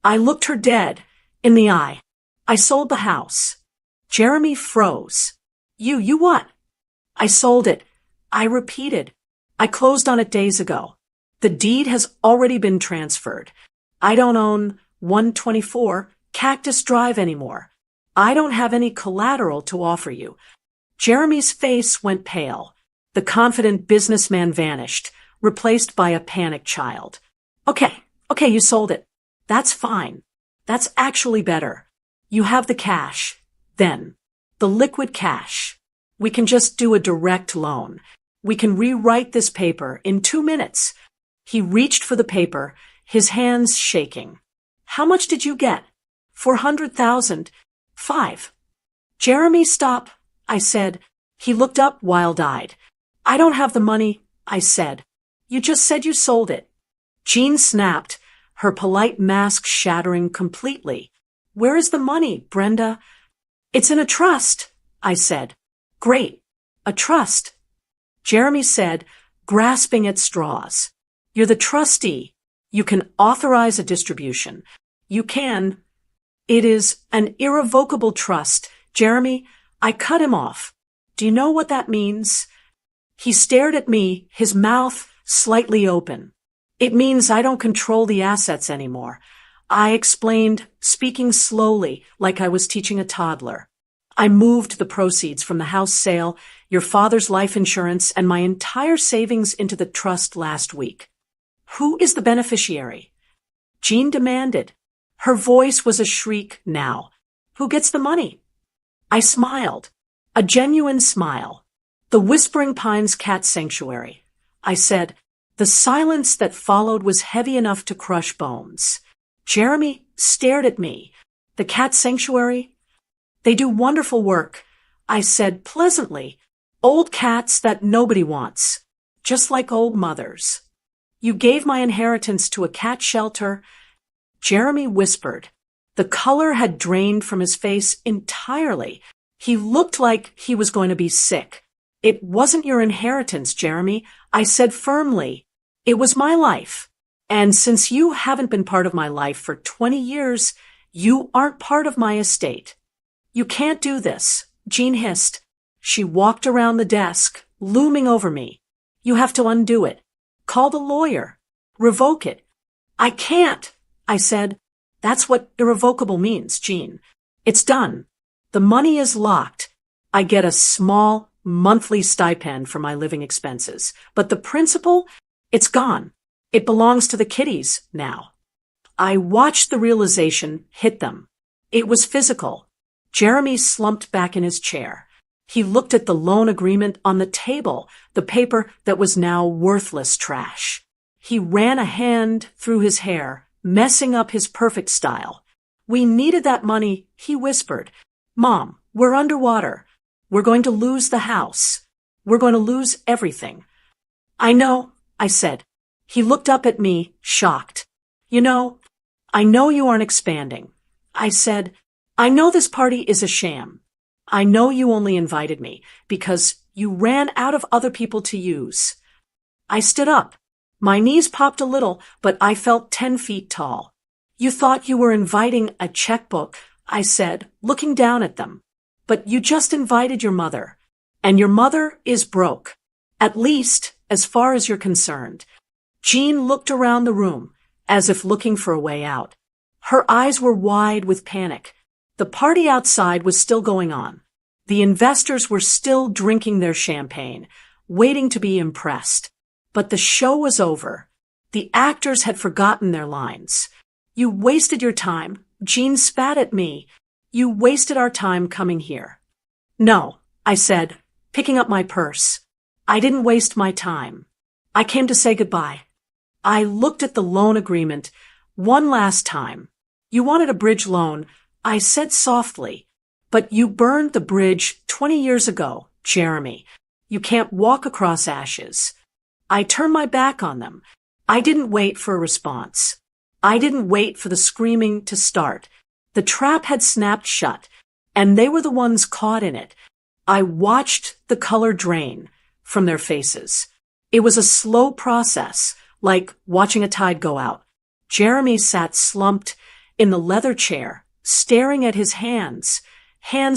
I looked her dead in the eye. I sold the house. Jeremy froze. You what? I sold it. I repeated. I closed on it days ago. The deed has already been transferred. I don't own 124 Cactus Drive anymore. I don't have any collateral to offer you. Jeremy's face went pale. The confident businessman vanished, replaced by a panicked child. Okay, you sold it. That's fine. That's actually better. You have the cash. Then, the liquid cash. We can just do a direct loan. We can rewrite this paper in 2 minutes. He reached for the paper, his hands shaking. How much did you get? 400,000. 5. Jeremy, stop, I said. He looked up wild-eyed. I don't have the money, I said. You just said you sold it. Jean snapped, her polite mask shattering completely. Where is the money, Brenda? It's in a trust, I said. Great. A trust. Jeremy said, grasping at straws. You're the trustee. You can authorize a distribution. You can. It is an irrevocable trust. Jeremy, I cut him off. Do you know what that means? He stared at me, his mouth slightly open. It means I don't control the assets anymore. I explained, speaking slowly, like I was teaching a toddler. I moved the proceeds from the house sale, your father's life insurance, and my entire savings into the trust last week. Who is the beneficiary? Jean demanded. Her voice was a shriek now. Who gets the money? I smiled. A genuine smile. The Whispering Pines Cat Sanctuary. I said. The silence that followed was heavy enough to crush bones. Jeremy stared at me. The Cat Sanctuary? They do wonderful work, I said pleasantly. Old cats that nobody wants. Just like old mothers. You gave my inheritance to a cat shelter. Jeremy whispered. The color had drained from his face entirely. He looked like he was going to be sick. It wasn't your inheritance, Jeremy, I said firmly. It was my life. And since you haven't been part of my life for 20 years, you aren't part of my estate. You can't do this, Jean hissed. She walked around the desk, looming over me. You have to undo it. Call the lawyer. Revoke it. I can't, I said. That's what irrevocable means, Jean. It's done. The money is locked. I get a small monthly stipend for my living expenses. But the principal, it's gone. It belongs to the kiddies now. I watched the realization hit them. It was physical. Jeremy slumped back in his chair. He looked at the loan agreement on the table, the paper that was now worthless trash. He ran a hand through his hair, messing up his perfect style. "We needed that money," he whispered. "Mom, we're underwater. We're going to lose the house. We're going to lose everything." "I know," I said. He looked up at me, shocked. I know you aren't expanding." I said, "I know this party is a sham. I know you only invited me because you ran out of other people to use." I stood up. My knees popped a little, but I felt 10 feet tall. "You thought you were inviting a checkbook," I said, looking down at them. "But you just invited your mother. And your mother is broke. At least, as far as you're concerned." Jean looked around the room, as if looking for a way out. Her eyes were wide with panic. The party outside was still going on. The investors were still drinking their champagne, waiting to be impressed. But the show was over. The actors had forgotten their lines. "You wasted your time." Jean spat at me. "You wasted our time coming here." "No," I said, picking up my purse. "I didn't waste my time. I came to say goodbye." I looked at the loan agreement one last time. "You wanted a bridge loan," I said softly. "But you burned the bridge 20 years ago, Jeremy. You can't walk across ashes." I turned my back on them. I didn't wait for a response. I didn't wait for the screaming to start. The trap had snapped shut, and they were the ones caught in it. I watched the color drain from their faces. It was a slow process, like watching a tide go out. Jeremy sat slumped in the leather chair, staring at his hands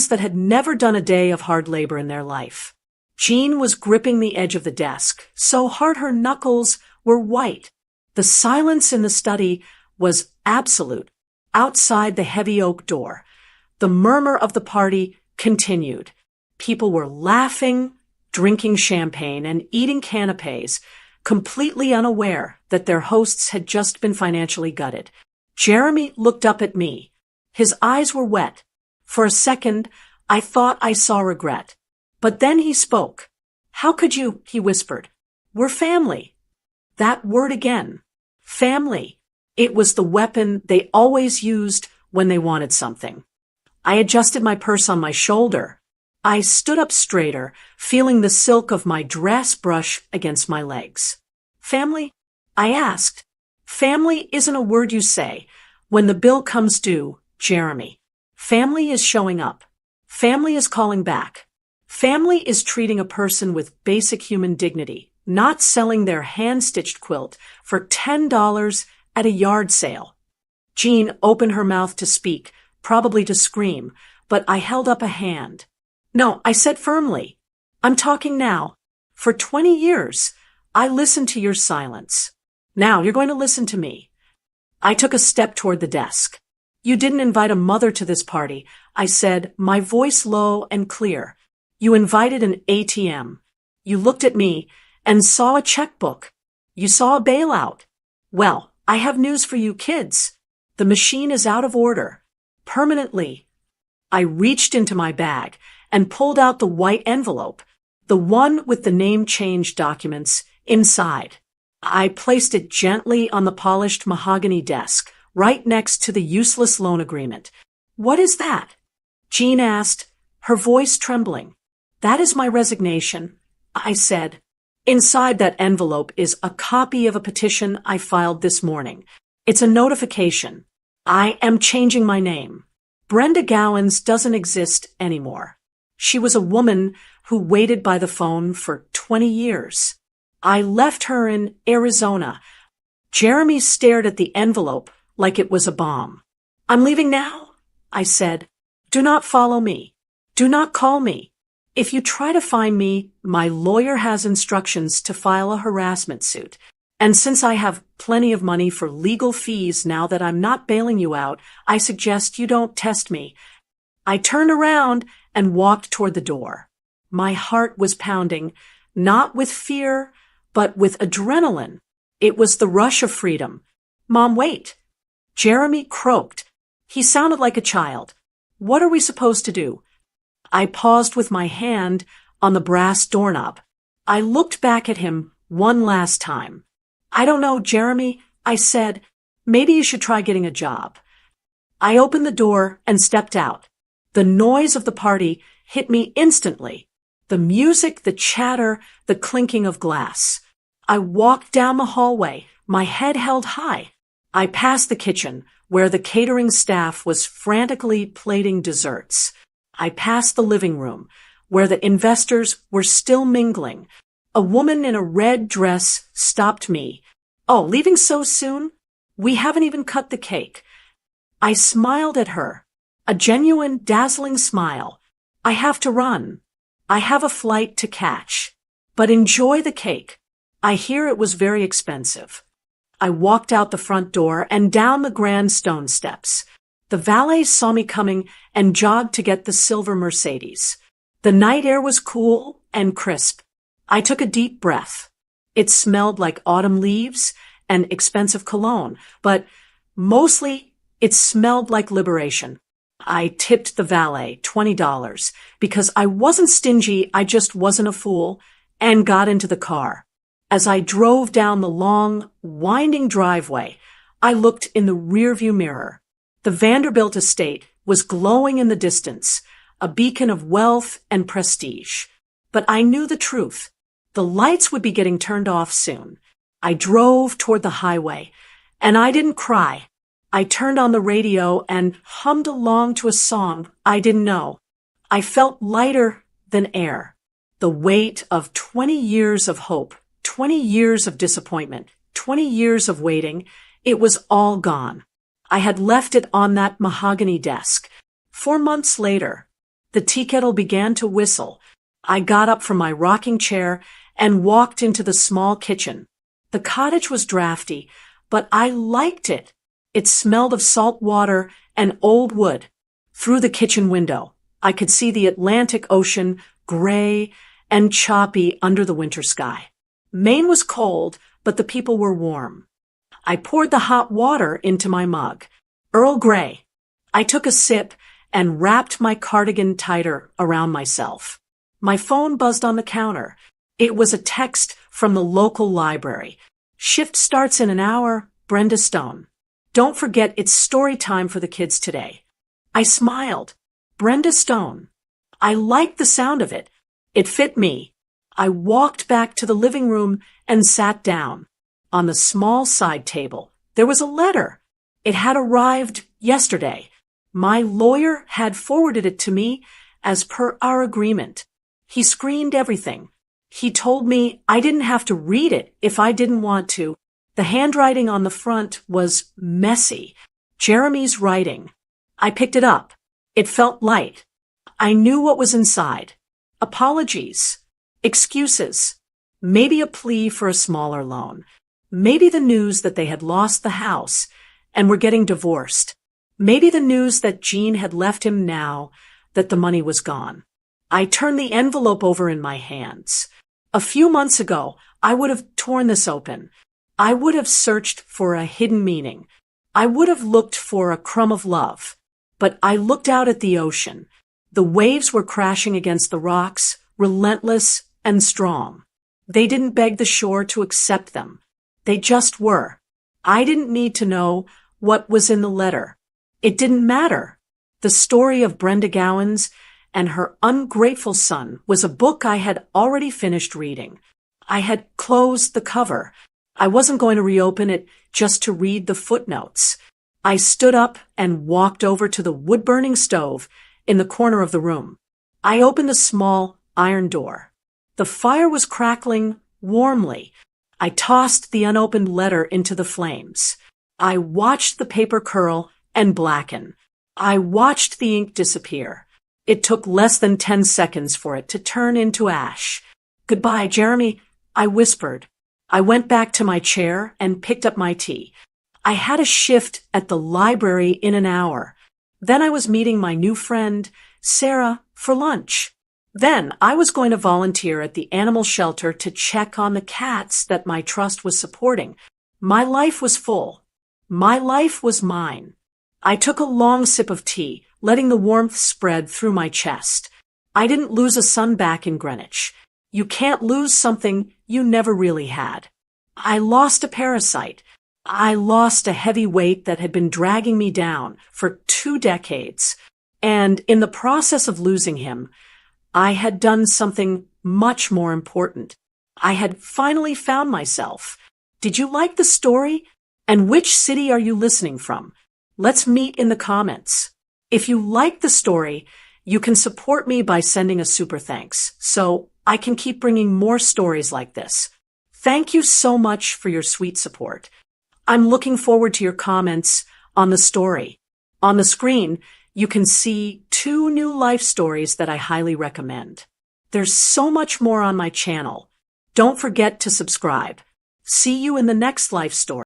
that had never done a day of hard labor in their life. Jean was gripping the edge of the desk, so hard her knuckles were white. The silence in the study was absolute. Outside the heavy oak door, the murmur of the party continued. People were laughing, drinking champagne, and eating canapés, completely unaware that their hosts had just been financially gutted. Jeremy looked up at me. His eyes were wet. For a second, I thought I saw regret. But then he spoke. "How could you?" he whispered. "We're family." That word again. Family. It was the weapon they always used when they wanted something. I adjusted my purse on my shoulder. I stood up straighter, feeling the silk of my dress brush against my legs. "Family?" I asked. "Family isn't a word you say when the bill comes due, Jeremy. Family is showing up. Family is calling back. Family is treating a person with basic human dignity, not selling their hand-stitched quilt for $10 at a yard sale." Jean opened her mouth to speak, probably to scream, but I held up a hand. "No," I said firmly. "I'm talking now. For 20 years, I listened to your silence. Now you're going to listen to me." I took a step toward the desk. "You didn't invite a mother to this party," I said, my voice low and clear. "You invited an ATM. You looked at me and saw a checkbook. You saw a bailout. Well, I have news for you kids. The machine is out of order. Permanently." I reached into my bag and pulled out the white envelope, the one with the name change documents inside. I placed it gently on the polished mahogany desk, right next to the useless loan agreement. "What is that?" Jean asked, her voice trembling. "That is my resignation," I said. "Inside that envelope is a copy of a petition I filed this morning. It's a notification. I am changing my name. Brenda Gowans doesn't exist anymore. She was a woman who waited by the phone for 20 years. I left her in Arizona." Jeremy stared at the envelope like it was a bomb. "I'm leaving now," I said. "Do not follow me. Do not call me. If you try to find me, my lawyer has instructions to file a harassment suit. And since I have plenty of money for legal fees now that I'm not bailing you out, I suggest you don't test me." I turned around and walked toward the door. My heart was pounding, not with fear, but with adrenaline. It was the rush of freedom. "Mom, wait." Jeremy croaked. He sounded like a child. "What are we supposed to do?" I paused with my hand on the brass doorknob. I looked back at him one last time. I don't know, Jeremy, I said. Maybe you should try getting a job. I opened the door and stepped out. The noise of the party hit me instantly. The music, the chatter, the clinking of glass. I walked down the hallway, my head held high. I passed the kitchen, where the catering staff was frantically plating desserts. I passed the living room, where the investors were still mingling. A woman in a red dress stopped me. "Oh, leaving so soon? We haven't even cut the cake." I smiled at her, a genuine, dazzling smile. "I have to run. I have a flight to catch. But enjoy the cake. I hear it was very expensive." I walked out the front door and down the grand stone steps. The valet saw me coming and jogged to get the silver Mercedes. The night air was cool and crisp. I took a deep breath. It smelled like autumn leaves and expensive cologne, but mostly it smelled like liberation. I tipped the valet $20 because I wasn't stingy, I just wasn't a fool, and got into the car. As I drove down the long, winding driveway, I looked in the rearview mirror. The Vanderbilt estate was glowing in the distance, a beacon of wealth and prestige. But I knew the truth. The lights would be getting turned off soon. I drove toward the highway, and I didn't cry. I turned on the radio and hummed along to a song I didn't know. I felt lighter than air. The weight of 20 years of hope, 20 years of disappointment, 20 years of waiting, it was all gone. I had left it on that mahogany desk. 4 months later, the tea kettle began to whistle. I got up from my rocking chair and walked into the small kitchen. The cottage was drafty, but I liked it. It smelled of salt water and old wood. Through the kitchen window, I could see the Atlantic Ocean, gray and choppy under the winter sky. Maine was cold, but the people were warm. I poured the hot water into my mug. Earl Grey. I took a sip and wrapped my cardigan tighter around myself. My phone buzzed on the counter. It was a text from the local library. "Shift starts in an hour, Brenda Stone. Don't forget it's story time for the kids today." I smiled. Brenda Stone. I liked the sound of it. It fit me. I walked back to the living room and sat down. On the small side table, there was a letter. It had arrived yesterday. My lawyer had forwarded it to me as per our agreement. He screened everything. He told me I didn't have to read it if I didn't want to. The handwriting on the front was messy. Jeremy's writing. I picked it up. It felt light. I knew what was inside. Apologies. Excuses. Maybe a plea for a smaller loan. Maybe the news that they had lost the house and were getting divorced. Maybe the news that Jean had left him now that the money was gone. I turned the envelope over in my hands. A few months ago, I would have torn this open. I would have searched for a hidden meaning. I would have looked for a crumb of love. But I looked out at the ocean. The waves were crashing against the rocks, relentless and strong. They didn't beg the shore to accept them. They just were. I didn't need to know what was in the letter. It didn't matter. The story of Brenda Gowans and her ungrateful son was a book I had already finished reading. I had closed the cover. I wasn't going to reopen it just to read the footnotes. I stood up and walked over to the wood-burning stove in the corner of the room. I opened the small iron door. The fire was crackling warmly. I tossed the unopened letter into the flames. I watched the paper curl and blacken. I watched the ink disappear. It took less than 10 seconds for it to turn into ash. "Goodbye, Jeremy," I whispered. I went back to my chair and picked up my tea. I had a shift at the library in an hour. Then I was meeting my new friend, Sarah, for lunch. Then I was going to volunteer at the animal shelter to check on the cats that my trust was supporting. My life was full. My life was mine. I took a long sip of tea, letting the warmth spread through my chest. I didn't lose a son back in Greenwich. You can't lose something you never really had. I lost a parasite. I lost a heavy weight that had been dragging me down for 2 decades. And in the process of losing him, I had done something much more important. I had finally found myself. Did you like the story? And which city are you listening from? Let's meet in the comments. If you like the story, you can support me by sending a super thanks, so I can keep bringing more stories like this. Thank you so much for your sweet support. I'm looking forward to your comments on the story. On the screen, you can see 2 new life stories that I highly recommend. There's so much more on my channel. Don't forget to subscribe. See you in the next life story.